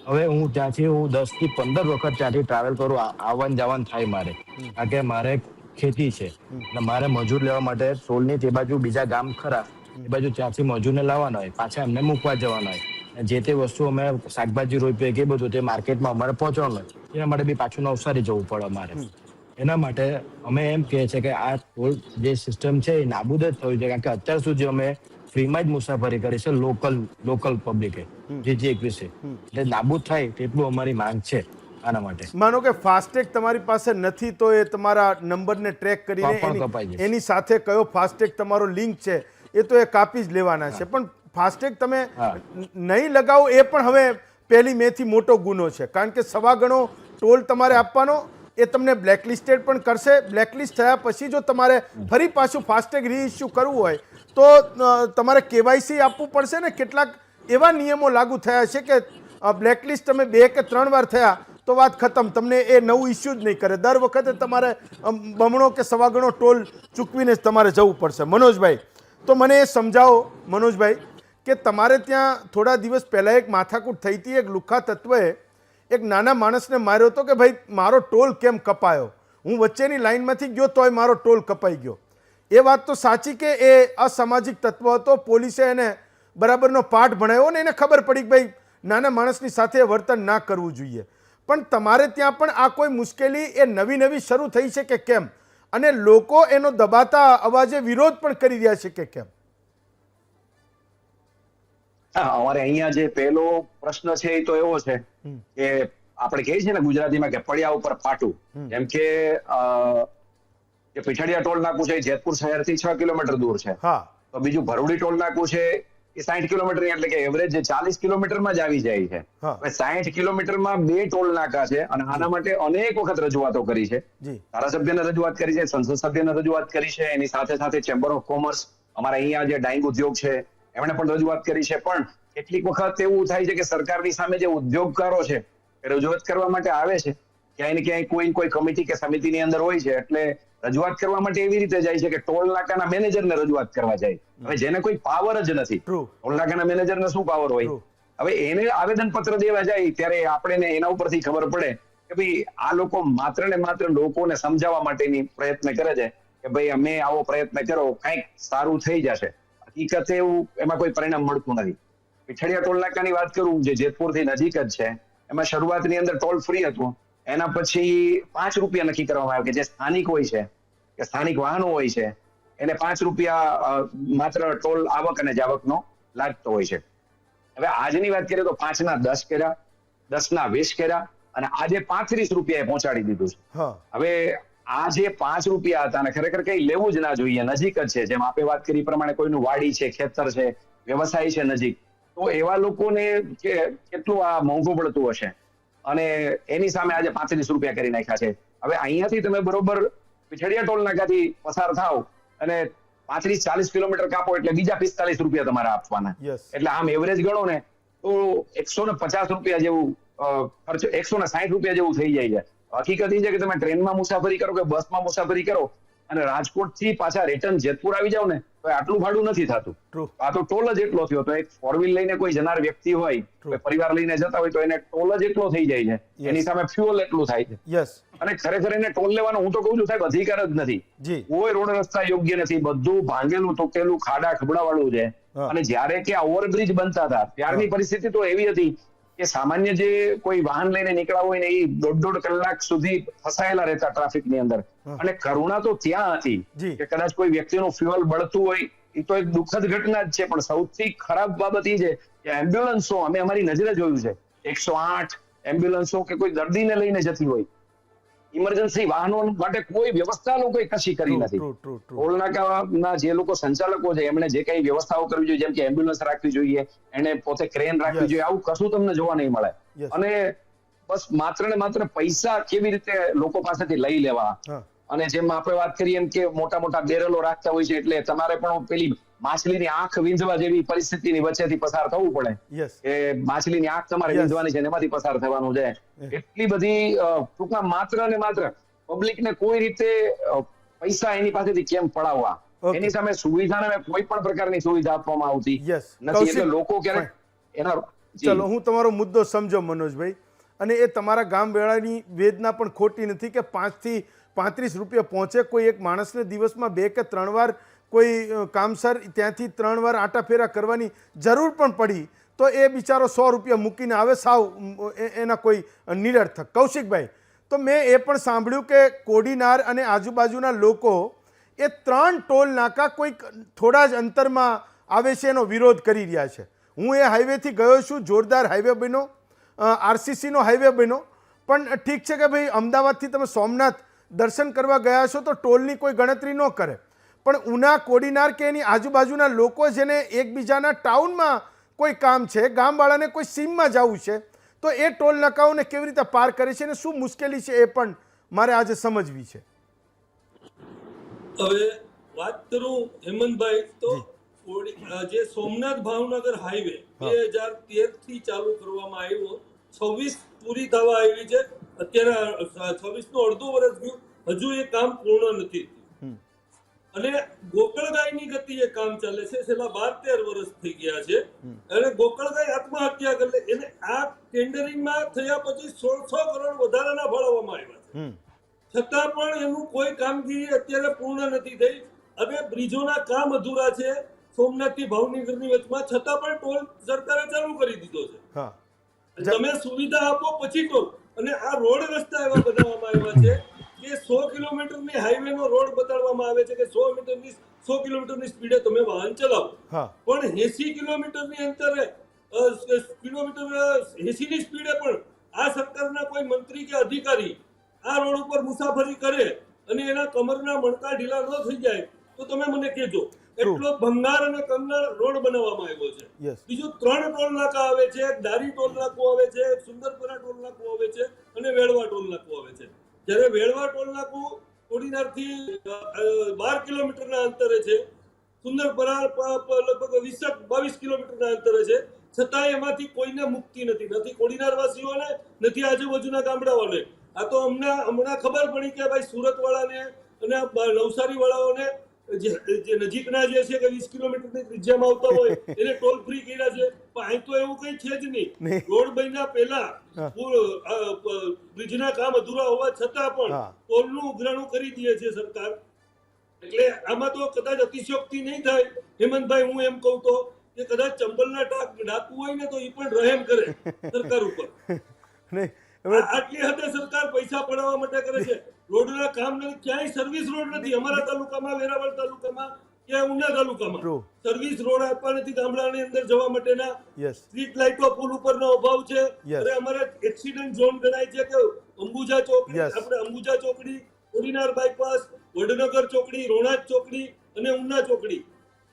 હવે હું ત્યાંથી 10 થી 15 વખત ત્યાંથી ટ્રાવેલ કરું, આવન જવાન થાય મારે. કારણ કે મારે ખેતી છે અને મારે મજૂર લેવા માટે ટોલની તે બાજુ બીજા ગામ ખરા, એ બાજુ ત્યાંથી મજૂરને લાવવાના હોય, પાછા એમને મૂકવા જવાના હોય. જે તે વસ્તુ અમે શાકભાજી રોપીએ કે બધું તે માર્કેટમાં અમારે પહોંચવાનું હોય, એના માટે બી પાછું નવસારી જવું પડે અમારે. એના માટે અમે એમ કહે છે કે આ ટોલ જે સિસ્ટમ છે એ નાબૂદ જ થવી જોઈએ, કારણ કે અત્યાર સુધી અમે ફ્રીમાં જ મુસાફરી કરી છે લોકલ પબ્લિકે જે 21 એટલે નાબૂદ થાય તેટલું અમારી માંગ છે આના માટે. માનો કે ફાસ્ટેગ તમારી પાસે નથી તો એ તમારા નંબરને ટ્રેક તો પણ કરીને કપાઈ જશે. એની સાથે કયો ફાસ્ટેગ તમારો લિંક છે એ તો એ કાપી જ લેવાના છે. પણ ફાસ્ટેગ તમે હા. નહીં લગાવો એ પણ હવે 1 મે થી મોટો ગુનો છે, કારણ કે સવા ગણો ટોલ તમારે આપવાનો, એ તમને બ્લેકલિસ્ટેડ પણ કરશે. બ્લેકલિસ્ટ થયા પછી જો તમારે ફરી પાછું ફાસ્ટેગ રીઇસ્યુ કરવું હોય તો તમારે KYC આપવું પડશે ને. કેટલાક એવા નિયમો લાગુ થયા છે કે બ્લેકલિસ્ટ તમે 2 કે 3 વાર થયા તો વાત ખતમ, તમને એ નવું ઇસ્યુ જ નહીં કરે. દર વખતે તમારે બમણો કે સવા ગણો ટોલ ચૂકવીને જ તમારે જવું પડશે. મનોજભાઈ, તો મને એ સમજાવો મનોજભાઈ કે તમારે ત્યાં થોડા દિવસ પહેલાં એક માથાકૂટ થઈ હતી. એક લુખ્ખા તત્વએ એક નાના માણસને માર્યો હતો કે ભાઈ મારો ટોલ કેમ કપાયો, હું વચ્ચેની લાઇનમાંથી ગયો તોય મારો ટોલ કપાઈ ગયો. એ વાત તો સાચી કે એ અસામાજિક તત્વ હતો. પોલીસે એને બરાબરનો પાઠ ભણાવ્યો ને એને ખબર પડી કે ભાઈ નાના માણસની સાથે વર્તન ના કરવું જોઈએ. પણ તમારે ત્યાં પણ આ કોઈ મુશ્કેલી એ નવી શરૂ થઈ છે કે કેમ, અને લોકો એનો દબાતા અવાજે વિરોધ પણ કરી રહ્યા છે કે કેમ? અમારે અહીંયા જે પહેલો પ્રશ્ન છે એ તો એવો છે કે આપણે કહીએ છીએ ને ગુજરાતીમાં કે પડ્યા ઉપર પાટું. જેમ કે જે પીઠડિયા ટોલ નાકું છે એ જેતપુર શહેરથી 6 કિલોમીટર દૂર છે. હા. તો બીજું ભરૂડી ટોલ નાકું છે એ 60 કિલોમીટર, એટલે કે એવરેજ 40 કિલોમીટરમાં જ આવી જાય છે. હા. હવે 60 કિલોમીટરમાં 2 ટોલ નાકા છે અને આના માટે અનેક વખત રજૂઆતો કરી છે. જી. ધારાસભ્યને રજૂઆત કરી છે, સંસદ સભ્યને રજૂઆત કરી છે, એની સાથે સાથે ચેમ્બર ઓફ કોમર્સ, અમારા અહીંયા જે ડાઇંગ ઉદ્યોગ છે એમણે પણ રજૂઆત કરી છે. પણ કેટલીક વખત એવું થાય છે કે સરકારની સામે જે ઉદ્યોગકારો છે એ રજૂઆત કરવા માટે આવે છે, ક્યાંય ને ક્યાંય કોઈ કમિટી કે સમિતિની અંદર હોય છે, એટલે રજૂઆત કરવા માટે એવી રીતે જાય છે કે ટોલ નાકાના મેનેજરને રજૂઆત કરવા જાય. હવે જેને કોઈ પાવર જ નથી, ટોલ નાકાના મેનેજરને શું પાવર હોય? હવે એને આવેદન પત્ર દેવા જાય ત્યારે આપણે એના ઉપરથી ખબર પડે કે ભાઈ આ લોકો માત્ર ને માત્ર લોકોને સમજાવવા માટેની પ્રયત્ન કરે છે કે ભાઈ અમે આવો પ્રયત્ન કરો, કંઈક સારું થઈ જશે. હકીકતે એવું એમાં કોઈ પરિણામ મળતું નથી. પીઠડિયા ટોલ નાકાની વાત કરું, જે જેતપુરથી નજીક જ છે, એમાં શરૂઆતની અંદર ટોલ ફ્રી હતું. એના પછી 5 રૂપિયા નક્કી કરવામાં આવ્યા કે જે સ્થાનિક હોય છે કે સ્થાનિક વાહનો હોય છે એને 5 રૂપિયા માત્ર ટોલ આવક અને જાવકનો લાગતો હોય છે. હવે આજની વાત કરીએ તો 5 ના 10 કર્યા, 10 ના 20 કર્યા અને આજે 35 રૂપિયાએ પહોંચાડી દીધું છે. હવે આ જે 5 રૂપિયા હતા અને ખરેખર કઈ લેવું જ ના જોઈએ, નજીક જ છે. જેમ આપણે વાત કરી પ્રમાણે કોઈનું વાડી છે, ખેતર છે, વ્યવસાય છે નજીક, તો એવા લોકોને કેટલું આ મોંઘું પડતું હશે અને એની સામે આજે 35 રૂપિયા કરી નાખ્યા છે. હવે અહીંયાથી તમે બરોબર પીઠડિયા ટોલ નાકાથી પસાર થાવ અને 35-40 કિલોમીટર કાપો એટલે બીજા 45 રૂપિયા તમારે આપવાના. એટલે આમ એવરેજ ગણો ને તો 150 રૂપિયા જેવું ખર્ચ, 160 રૂપિયા જેવું થઈ જાય છે. હકીકત એ છે કે તમે ટ્રેનમાં મુસાફરી કરો કે બસમાં મુસાફરી કરો અને રાજકોટ થી પાછા રિટર્ન જેતપુર આવી જાવ ને તો આટલું ભાડું નથી થતું. આ તો ટોલ જ એટલો થયો. તો એક 4 વ્હીલ લઈને કોઈ જનાર વ્યક્તિ હોય, પરિવાર લઈને જતા હોય તો એને ટોલ જ એટલો થઈ જાય છે, એની સામે ફ્યુઅલ એટલું થાય છે. અને ખરેખર એને ટોલ લેવાનો હું તો કહું છું સાહેબ અધિકાર જ નથી. કોઈ રોડ રસ્તા યોગ્ય નથી, બધું ભાંગેલું તૂટેલું ખાડા ખબડા વાળું છે. અને જયારે કે આ ઓવરબ્રિજ બનતા હતા ત્યારની પરિસ્થિતિ તો એવી હતી કે સામાન્ય જે કોઈ વાહન લઈને નીકળ્યા હોય ને એ 1.5 કલાક સુધી ફસાયેલા રહેતા ટ્રાફિકની અંદર. અને કરુણા તો ત્યાં હતી કે કદાચ કોઈ વ્યક્તિનું ફ્યુઅલ બળતું હોય એ તો એક દુઃખદ ઘટના જ છે, પણ સૌથી ખરાબ બાબત એ છે કે એમ્બ્યુલન્સો અમે અમારી નજરે જોયું છે, 108 એમ્બ્યુલન્સો કે કોઈ દર્દીને લઈને જતી હોય, ઇમરજન્સી વાહનો માટે કોઈ વ્યવસ્થા લોકોએ કશી કરી નથી. ટોલ નાકાના જે લોકો સંચાલકો છે એમણે જે કઈ વ્યવસ્થાઓ કરવી જોઈએ, જેમ કે એમ્બ્યુલન્સ રાખવી જોઈએ, એને પોતે ક્રેન રાખવી જોઈએ, આવું કશું તમને જોવા નહીં મળે. અને બસ માત્ર ને માત્ર પૈસા કેવી રીતે લોકો પાસેથી લઈ લેવા, અને જેમ આપણે વાત કરીએ એમ કે મોટા મોટા બેરલો રાખતા હોય છે એટલે તમારે પણ પેલી માછલીની આંખ વીંધવા જેવી પરિસ્થિતિની વચ્ચેથી પસાર થવું પડે કે માછલીની આંખ તમારે વીંધવાની છે એમાંથી પસાર થવાનું છે. એટલી બધી ટૂંકમાં માત્ર ને માત્ર પબ્લિકને કોઈ રીતે પૈસા એની પાસેથી કેમ પડાવવા, એની સામે સુવિધાને કોઈ પણ પ્રકારની સુવિધા આપવામાં આવતી નથી. એટલે લોકો ક્યારેક એના ચલો હું તમારો મુદ્દો સમજો મનોજભાઈ, અને એ તમારા ગામ વેળાની વેદના પણ ખોટી નથી કે 5 થી 35 રૂપિયા પહોંચે. કોઈ એક માણસને દિવસમાં 2 કે 3 વાર કોઈ કામસર ત્યાંથી 3 વાર આટા ફેરા કરવાની જરૂર પણ પડી તો એ બિચારો 100 રૂપિયા મૂકીને આવે, સાવ એના કોઈ નિરર્થક. કૌશિકભાઈ, તો મેં એ પણ સાંભળ્યું કે કોડીનાર અને આજુબાજુના લોકો એ 3 ટોલ નાકા કોઈક થોડા જ અંતરમાં આવે છે એનો વિરોધ કરી રહ્યા છે. હું એ હાઈવેથી ગયો છું, જોરદાર હાઈવે બન્યો, આરસીસીનો હાઈવે બન્યો, પણ ઠીક છે કે ભાઈ અમદાવાદથી તમે સોમનાથ દર્શન કરવા ગયા છો તો ટોલની કોઈ ગણતરી ન કરે, પણ ઉના, કોડીનાર કે એની આજુબાજુના લોકો જેને એકબીજાના ટાઉનમાં કોઈ કામ છે, ગામવાળાને કોઈ સીમમાં જવું છે, તો એ ટોલ નાકાઓને કેવી રીતે પાર કરે છે અને શું મુશ્કેલી છે એ પણ મારે આજે સમજવી છે. હવે વાત કરું હેમંતભાઈ, તો જે સોમનાથ ભાવનગર હાઈવે 2013 થી ચાલુ કરવામાં આવ્યો, 26 પૂરી થવા આવી છે, અત્યારે 26 નું અડધું વર્ષ ગયું, હજુ એ કામ પૂર્ણ નથી થયું. અને ગોકળગાયની ગતિએ કામ ચાલે છે, છેલ્લા 12-13 વર્ષ થઈ ગયા છે. અને ગોકળગાય આત્મહત્યા કરી લે, એને આ ટેન્ડરિંગમાં થયા પછી 1600 કરોડ વધારાના ફાળવવામાં આવ્યા છે, છતાં પણ એનું કોઈ કામગીરી અત્યારે પૂર્ણ નથી થઈ. અને બ્રિજોના કામ અધૂરા છે સોમનાથ થી ભાવનગરની વચમાં, છતાં પણ ટોલ સરકારે ચાલુ કરી દીધો છે. તમે સુવિધા આપો પછી ટોલ. અને આ રોડ રસ્તા એવા બનાવવામાં આવ્યા છે કે 100 કિલોમીટરની હાઈવે નો રોડ બતાડવામાં આવે છે કે 100 કિલોમીટરની સ્પીડે તમે વાહન ચલાવો, પણ 80 કિલોમીટરની અંતરે કિલોમીટર 80 ની સ્પીડે પણ આ સરકારના કોઈ મંત્રી કે અધિકારી આ રોડ ઉપર મુસાફરી કરે અને એના કમરના મણકા ઢીલા ન થઈ જાય તો તમે મને કહેજો. એટલો ભંગાર અને કંગાળ રોડ બનાવવામાં આવ્યો છે. બીજું 3 ટોલ નાકા આવે છે, દારી ટોલ નાકું આવે છે, સુંદરપરા ટોલ નાકું આવે છે અને વેળવા ટોલ નાકું આવે છે. જ્યારે વેળવા ટોલ નાકું કોડીનાર થી 12 કિલોમીટરના અંતરે છે, સુંદરપરા લગભગ 20-22 કિલોમીટરના અંતરે છે, છતાં એમાંથી કોઈને મુક્તિ નથી કોડીનાર વાસીઓને, નથી આજુબાજુના ગામડાઓને. આ તો હમણાં ખબર પડી કે ભાઈ સુરત વાળાને અને નવસારી વાળાઓને જે નજીકના જે છે કે 20 કિલોમીટરની ત્રિજ્યામાં આવતા હોય એને ટોલ ફ્રી કર્યા છે, પણ અહીં તો એવું કઈ છે જ નહીં. રોડ બન્યા પહેલા બ્રિજના કામ અધૂરા હોવા છતાં પણ ટોલનું ઉઘરાણું કરી દે છે સરકાર. એટલે આમાં તો કદાચ અતિશયોક્તિ નહીં થાય હેમંતભાઈ, હું એમ કહું તો કે કદાચ ચંબલના ડાકુ હોય ને તો એ પણ રહેમ કરે સરકાર ઉપર. આટલી હદે સરકાર પૈસા પડાવવા માટે કરે છે. રોડના કામ નથી, ક્યાંય સર્વિસ રોડ નથી. અમારા તાલુકામાં, વેરાવળ તાલુકામાં કે ઉના તાલુકામાં સર્વિસ રોડ આપવા નથી ગામડાની અંદર જવા માટેના. સ્ટ્રીટ લાઇટો પુલ ઉપરનો અભાવ છે. અરે અમારે એક્સિડન્ટ ઝોન ગણાય છે કે અંબુજા ચોકડી, આપણે અંબુજા ચોકડી, કોડીનાર બાયપાસ, વડનગર ચોકડી, રોણાજ ચોકડી અને ઉના ચોકડી,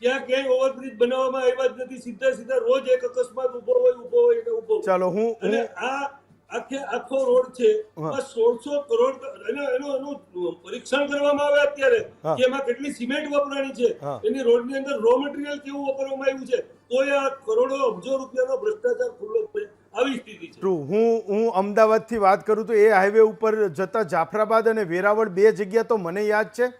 ત્યાં ક્યાંય ઓવરબ્રિજ બનાવવામાં આવ્યા જ નથી. સીધા રોજ એક અકસ્માત ઉભો હોય ને ઉભો. ચાલો, અને આ આખો રોડ છે, 1600 કરોડ એનું પરીક્ષણ કરવામાં આવે અત્યારે કે એમાં કેટલી સિમેન્ટ વપરાણી છે, એની રોડની અંદર રો મટીરિયલ કેવું વાપરવામાં આવ્યું છે, તો આ કરોડો અબજો રૂપિયાનો ભ્રષ્ટાચાર ખુલ્લો પડે, આવી સ્થિતિ છે. હું અમદાવાદથી વાત કરું તો એ હાઈવે ઉપર જતા જાફરાબાદ અને વેરાવળ 2 જગ્યા તો મને યાદ છે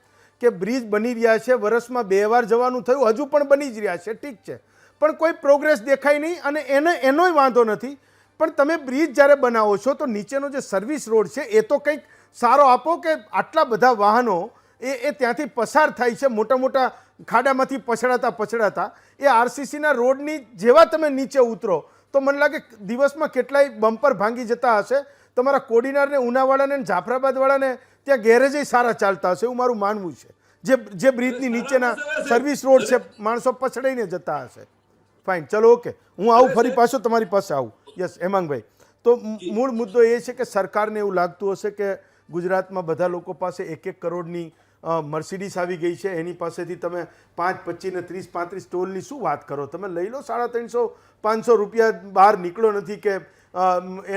કે બ્રિજ બની રહ્યા છે, વર્ષમાં 2 વાર જવાનું થયું, હજુ પણ બની જ રહ્યા છે, ઠીક છે, પણ કોઈ પ્રોગ્રેસ દેખાય નહીં. અને એનોય વાંધો નથી, પણ તમે બ્રિજ જ્યારે બનાવો છો તો નીચેનો જે સર્વિસ રોડ છે એ તો કંઈક સારો આપો કે આટલા બધા વાહનો એ ત્યાંથી પસાર થાય છે, મોટા મોટા ખાડામાંથી પછડાતા એ આરસીસીના રોડની જેવા તમે નીચે ઉતરો તો મને લાગે દિવસમાં કેટલાય બમ્પર ભાંગી જતા હશે. તમારા કોડીનારને, ઉનાવાળાને, જાફરાબાદવાળાને ત્યાં ગેરેજ સારા ચાલતા હશે એવું મારું માનવું છે. જે બ્રિજની નીચેના સર્વિસ રોડ છે માણસો પછડાઈને જતા હશે. ફાઇન, ચલો, ઓકે, હું આવું ફરી પાછો તમારી પાસે આવું. યસ હેમાંગભાઈ, તો મૂળ મુદ્દો એ છે કે સરકારને એવું લાગતું હશે કે ગુજરાતમાં બધા લોકો પાસે 1-1 કરોડની મર્સિડીઝ આવી ગઈ છે, એની પાસેથી તમે 5, 25 ને 30, 35 ટોલની શું વાત કરો? તમે લઈ લો 350-500 રૂપિયા, બહાર નીકળો નથી કે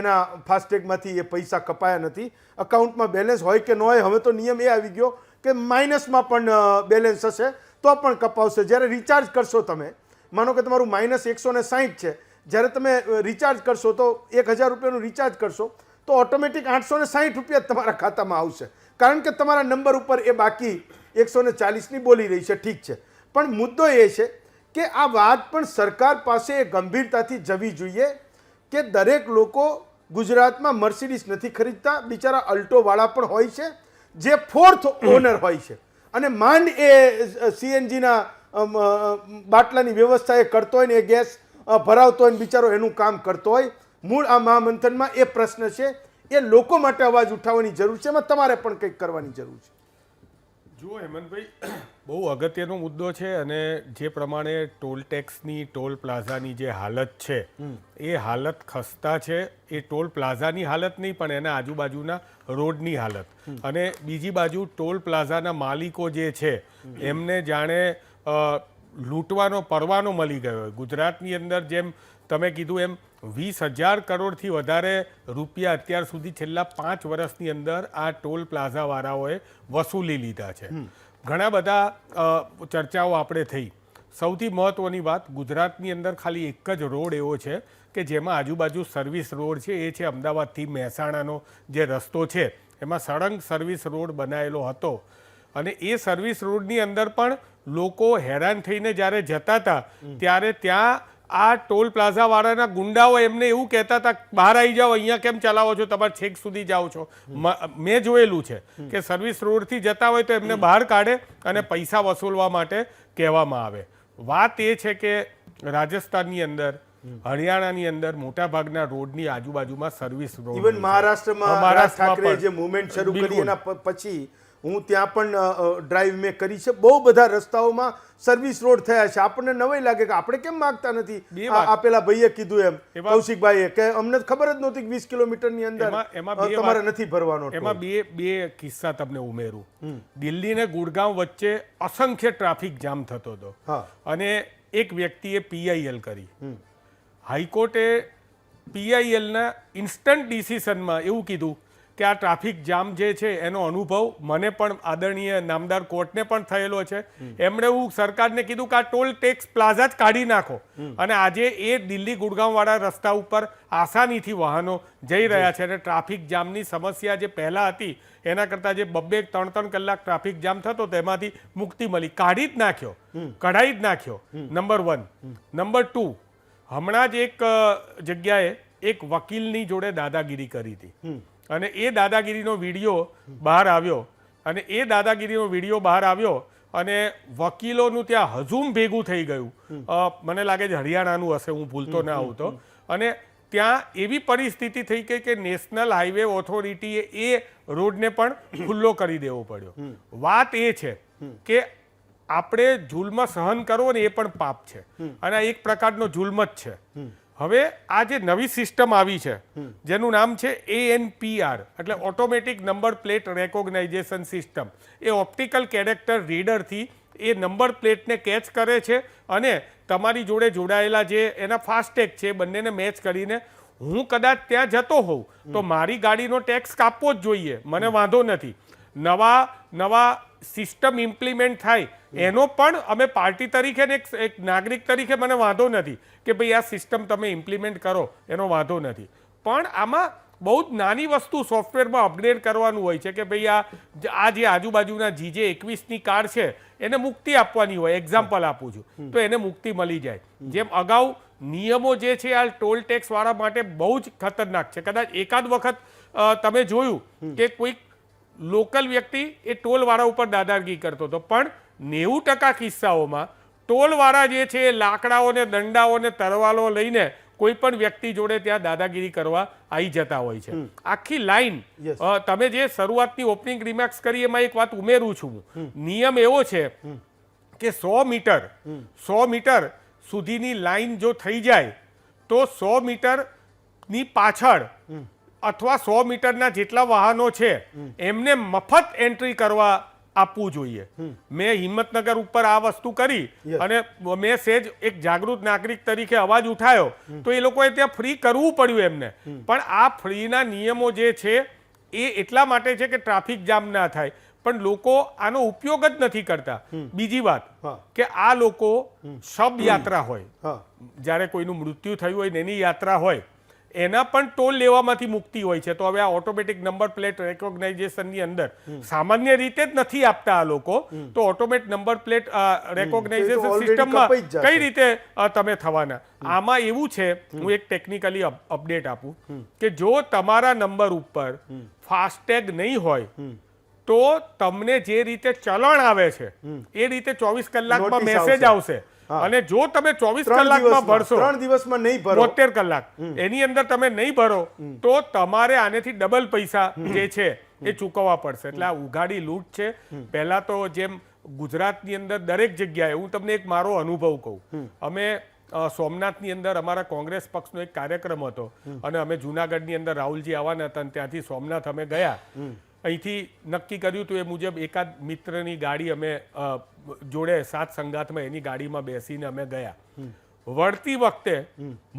એના ફાસ્ટેગમાંથી એ પૈસા કપાયા નથી, અકાઉન્ટમાં બેલેન્સ હોય કે ન હોય. હવે તો નિયમ એ આવી ગયો કે માઇનસમાં પણ બેલેન્સ હશે તો પણ કપાવશે. જ્યારે રિચાર્જ કરશો તમે, માનો કે તમારું -160 છે, જ્યારે તમે રિચાર્જ કરશો તો 1000 રૂપિયાનું રિચાર્જ કરશો તો ઓટોમેટિક 860 રૂપિયા તમારા ખાતામાં આવશે, કારણ કે તમારા નંબર ઉપર એ બાકી 140ની બોલી રહી છે, ઠીક છે. પણ મુદ્દો એ છે કે આ વાત પણ સરકાર પાસે ગંભીરતાથી જવી જોઈએ કે દરેક લોકો ગુજરાતમાં મર્સિડીઝ નથી ખરીદતા, બિચારા અલ્ટોવાળા પણ હોય છે જે 4th ઓનર હોય છે અને માંડ એ સીએનજીના બાટલાની વ્યવસ્થા એ કરતો હોય ને એ ગેસ ભરાવતો હોય ને બિચારો એનું કામ કરતો હોય. મૂળ આ મહામંથનમાં એ પ્રશ્ન છે, એ લોકો માટે અવાજ ઉઠાવવાની જરૂર છે, એમાં તમારે પણ કંઈક કરવાની જરૂર છે. જુઓ હેમંતભાઈ, બહુ અગત્યનો મુદ્દો છે અને જે પ્રમાણે ટોલ ટેક્સની, ટોલ પ્લાઝાની જે હાલત છે એ હાલત ખસ્તા છે. એ ટોલ પ્લાઝાની હાલત નહીં પણ એના આજુબાજુના રોડની હાલત. અને બીજી બાજુ ટોલ પ્લાઝાના માલિકો જે છે એમને જાણે લૂંટવાનો પરવાનો મળી ગયો હોય. ગુજરાતની અંદર જેમ તમે કીધું એમ 20,000 કરોડથી વધારે રૂપિયા અત્યાર સુધી છેલ્લા 5 વર્ષની અંદર આ ટોલ પ્લાઝાવાળાઓએ વસૂલી લીધા છે. ઘણા બધા ચર્ચાઓ આપણે થઈ. સૌથી મહત્ત્વની વાત, ગુજરાતની અંદર ખાલી એક જ રોડ એવો છે કે જેમાં આજુબાજુ સર્વિસ રોડ છે, એ છે અમદાવાદથી મહેસાણાનો જે રસ્તો છે એમાં સળંગ સર્વિસ રોડ બનાવેલો હતો. અને એ સર્વિસ રોડની અંદર પણ લોકો હેરાન થઈને જ્યારે જતા હતા ત્યારે ત્યાં આ ટોલ પ્લાઝાવાળાના ગુંડાઓ એમને એવું કહેતા હતા, બહાર આવી જાઓ, અહીંયા કેમ ચલાવો છો, તમારે છેક સુધી જાઓ છો. મેં જોયેલું છે કે સર્વિસ રોડથી જતા હોય તો એમને બહાર કાઢે અને પૈસા વસૂલવા માટે કહેવામાં આવે. વાત એ છે કે રાજસ્થાનની અંદર, હરિયાણાની અંદર મોટાભાગના રોડની આજુબાજુમાં સર્વિસ રોડ, ઇવન મહારાષ્ટ્રમાં રાજ ઠાકરે જે મુવમેન્ટ શરૂ કરી બિલકુલ. એના પછી હું ત્યાં પણ ડ્રાઈવ મેં કરી છે. બહુ બધા રસ્તાઓમાં સર્વિસ રોડ થયા છે. આપણને નવાઈ લાગે કે આપણે કેમ માંગતા નથી. બે વાત. આ પેલા ભાઈએ કીધું એમ, એમાં- કૌશિકભાઈએ, કે અમને ખબર જ નહોતી કે 20 કિલોમીટરની અંદર એમાં બે તમારે વાત. નથી ભરવાનો એમાં બે કિસ્સા તમને ઉમેરું. દિલ્હી ને ગુડગાંવ વચ્ચે અસંખ્ય ટ્રાફિક જામ થતો હતો હા. અને એક વ્યક્તિએ PIL કરી. હાઈકોર્ટે PILના ઇન્સ્ટન્ટ ડિસિઝનમાં એવું કીધું કે આ ટ્રાફિક જામ જે છે એનો અનુભવ મને પણ આદરણીય નામદાર કોર્ટને પણ થયેલો છે. એમણે એવું સરકારને કીધું કે આ ટોલ ટેક્સ પ્લાઝા જ કાઢી નાખો. અને આજે એ દિલ્હી ગુડગાંવવાળા રસ્તા ઉપર આસાનીથી વાહનો જઈ રહ્યા છે. અને ટ્રાફિક જામની સમસ્યા જે પહેલાં હતી એના કરતાં જે 2-3 કલાક ટ્રાફિક જામ થતો તેમાંથી મુક્તિ મળી. કાઢી જ નાખ્યો, કઢાઈ જ નાખ્યો. નંબર 1. નંબર 2, હમણાં જ એક જગ્યાએ એક વકીલની જોડે દાદાગીરી કરી હતી અને એ દાદાગીરીનો વિડીયો બહાર આવ્યો. અને એ દાદાગીરીનો વિડીયો બહાર આવ્યો અને વકીલોનું ત્યાં હજુમ ભેગું થઈ ગયું. મને લાગે છે હરિયાણાનું હશે, હું ભૂલતો ના આવું તો. અને ત્યાં એવી પરિસ્થિતિ થઈ ગઈ કે નેશનલ હાઈવે ઓથોરિટીએ એ રોડને પણ ખુલ્લો કરી દેવો પડ્યો. વાત એ છે કે આપણે જુલ્મ સહન કરવો ને એ પણ પાપ છે અને આ એક પ્રકારનો જુલ્મ જ છે. હવે આ જે નવી સિસ્ટમ આવી છે જેનું નામ છે ANPR, એટલે automatic number plate recognization system, એ ઓપ્ટિકલ કેરેક્ટર રીડરથી એ નંબર પ્લેટને કેચ કરે છે અને તમારી જોડે જોડાયેલા જે એના ફાસ્ટેગ છે એ બંનેને મેચ કરીને હું કદાચ ત્યાં જતો હોઉં તો મારી ગાડીનો ટેક્સ કાપવો જ જોઈએ, મને વાંધો નથી. નવા સિસ્ટમ ઇમ્પ્લિમેન્ટ થાય એનો પણ અમે પાર્ટી તરીકે ને એક નાગરિક તરીકે મને વાંધો નથી કે ભાઈ આ સિસ્ટમ તમે ઇમ્પ્લિમેન્ટ કરો, એનો વાંધો નથી. પણ આમાં બહુ જ નાની વસ્તુ સોફ્ટવેરમાં અપગ્રેડ કરવાનું હોય છે કે ભાઈ આ જે આજુબાજુના GJ21ની કાર છે એને મુક્તિ આપવાની હોય. એક્ઝામ્પલ આપું છું તો એને મુક્તિ મળી જાય. જેમ અગાઉ નિયમો જે છે આ ટોલ ટેક્સ વાળા માટે બહુ જ ખતરનાક છે. કદાચ એકાદ વખત તમે જોયું કે કોઈક લોકલ વ્યક્તિ એ ટોલવાળા ઉપર દાદાગીરી કરતો હતો, પણ 90% કિસ્સાઓમાં ટોલવાળા જે છે એ લાકડાઓને, દંડાઓને, તરવાલો લઈને કોઈ પણ વ્યક્તિ જોડે ત્યાં દાદાગીરી કરવા આવી જતા હોય છે. આખી લાઈન, તમે જે શરૂઆતની ઓપનિંગ રિમાર્ક્સ કરી એમાં એક વાત ઉમેરું છું. નિયમ એવો છે કે 100 મીટર સુધીની લાઈન જો થઈ જાય તો 100 મીટરની પાછળ અથવા 100 મીટરના જેટલા વાહનો છે એમને મફત એન્ટ્રી કરવા આપવું જોઈએ. મેં હિંમતનગર ઉપર આ વસ્તુ કરી અને મેં સેજ એક જાગૃત નાગરિક તરીકે અવાજ ઉઠાયો તો એ લોકોએ ત્યાં ફ્રી કરવું પડ્યું એમને. પણ આ ફ્રીના નિયમો જે છે એ એટલા માટે છે કે ટ્રાફિક જામ ના થાય, પણ લોકો આનો ઉપયોગ જ નથી કરતા. બીજી વાત કે આ લોકો શબ યાત્રા હોય, જ્યારે કોઈનું મૃત્યુ થયું હોય ને એની યાત્રા હોય એના પણ ટોલ લેવામાંથી મુક્તિ હોય છે. તો હવે આ ઓટોમેટિક નંબર પ્લેટ રેકોગ્નાઇઝેશનની અંદર સામાન્ય રીતે જ નથી આપતા આ લોકો, તો ઓટોમેટિક નંબર પ્લેટ રેકોગ્નાઇઝેશન સિસ્ટમમાં કઈ રીતે તમે થવાના? આમાં એવું છે, હું એક ટેકનિકલી અપડેટ આપું કે જો તમારા નંબર ઉપર ફાસ્ટેગ નહીં હોય તો તમને જે રીતે ચલણ આવે છે એ રીતે 24 કલાકમાં મેસેજ આવશે અને જો તમે 24 3 કલાકમાં દિવસમાં ભરશો 3 દિવસમાં નહીં ભરો 72 કલાક એની અંદર તમે નહીં ભરો તો તમારે આનેથી ડબલ પૈસા જે છે એ ચૂકવવા પડશે. એટલે આ ઉઘાડી લૂંટ છે. પહેલા તો જેમ ગુજરાતની અંદર દરેક જગ્યાએ હું તમને એક મારો અનુભવ કહું. અમે સોમનાથની અંદર અમારા કોંગ્રેસ પક્ષનો એક કાર્યક્રમ હતો અને અમે જુનાગઢની અંદર રાહુલજી આવવાના હતા અને ત્યાંથી સોમનાથ અમે ગયા. અહીંથી નક્કી કર્યું હતું એ મુજબ એકાદ મિત્રની ગાડી અમે જોડે સાત સંગાથમાં એની ગાડીમાં બેસીને અમે ગયા. વળતી વખતે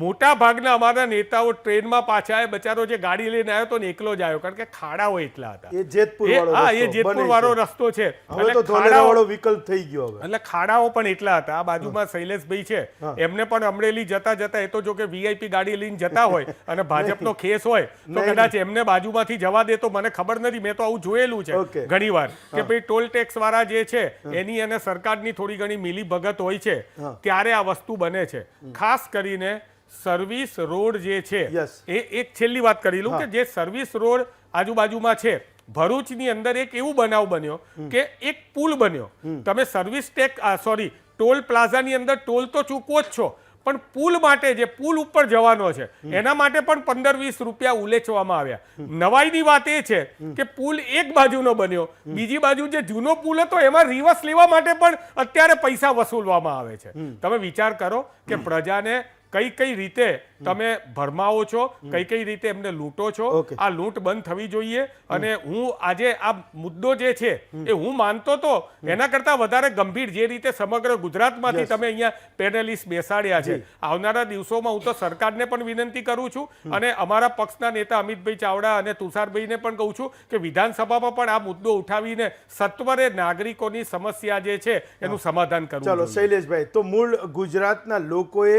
મોટા ભાગના અમારા નેતાઓ ટ્રેનમાં પાછા આવ્યા. બચારો જે ગાડી લઈને આવ્યો તો ને એકલો જ આવ્યો, કારણ કે ખાડાઓ એટલા હતા. એ જેતપુર વાળો હા, રસ્તો એ જેતપુર બને વાળો છે. રસ્તો છે. હવે એટલે તો ધોલેરા વાળો વિકલ્પ થઈ ગયો હવે. એટલે ખાડાઓ પણ એટલા હતા. આ બાજુમાં શૈલેષભાઈ છે, એમને પણ અમરેલી જતા જતા, એ તો જો કે વીઆઈપી ગાડી લઈને જતા હોય અને ભાજપનો ખેસ હોય તો કદાચ એમને બાજુમાંથી જવા દે તો મને ખબર નથી. મેં તો આવું જોયેલું છે Okay. ઘણીવાર કે ભાઈ ટોલ ટેક્સ વાળા જે છે એની અને સરકારની થોડી ઘણી મિલી ભગત હોય છે ત્યારે આ વસ્તુ બને છે. ખાસ કરીને સર્વિસ રોડ જે છે Yes. એ એક છેલ્લી વાત કરી લઉં કે જે સર્વિસ રોડ આજુબાજુમાં છે, ભરૂચની અંદર એક એવું બનાવ બન્યો કે એક પુલ બન્યો. તમે સર્વિસ ટેક્સ ટોલ પ્લાઝાની અંદર ટોલ તો ચૂકવો જ છો, પણ પુલ માટે જે પુલ ઉપર જવાનો છે એના માટે પણ 15-20 રૂપિયા ઉલેચવામાં આવ્યા. નવાઈની વાત એ છે કે પુલ એક બાજુનો બન્યો, બીજી બાજુ જે જૂનો પુલ હતો એમાં રિવર્સ લેવા માટે પણ અત્યારે પૈસા વસૂલવામાં આવે છે. તમે વિચાર કરો કે પ્રજાને કઈ કઈ રીતે તમે ભરમાવો છો, કઈ કઈ રીતે એમને લૂંટો છો. આ લૂંટ બંધ થવી જોઈએ. અને હું આજે આ મુદ્દો જે છે એ હું માનતો તો એના કરતા વધારે ગંભીર, જે રીતે સમગ્ર ગુજરાતમાંથી તમે અહીંયા પેનલિસ્ટ બેસાડ્યા છે, આવનારા દિવસોમાં હું તો સરકારને પણ વિનંતી કરું છું અને અમારા પક્ષના નેતા અમિતભાઈ ચાવડા અને તુષારભાઈને પણ કહું છું કે વિધાનસભામાં પણ આ મુદ્દો ઉઠાવીને સત્વરે નાગરિકોની સમસ્યા જે છે એનું સમાધાન કરવું. ચાલો શૈલેષભાઈ, તો મૂળ ગુજરાતના લોકોએ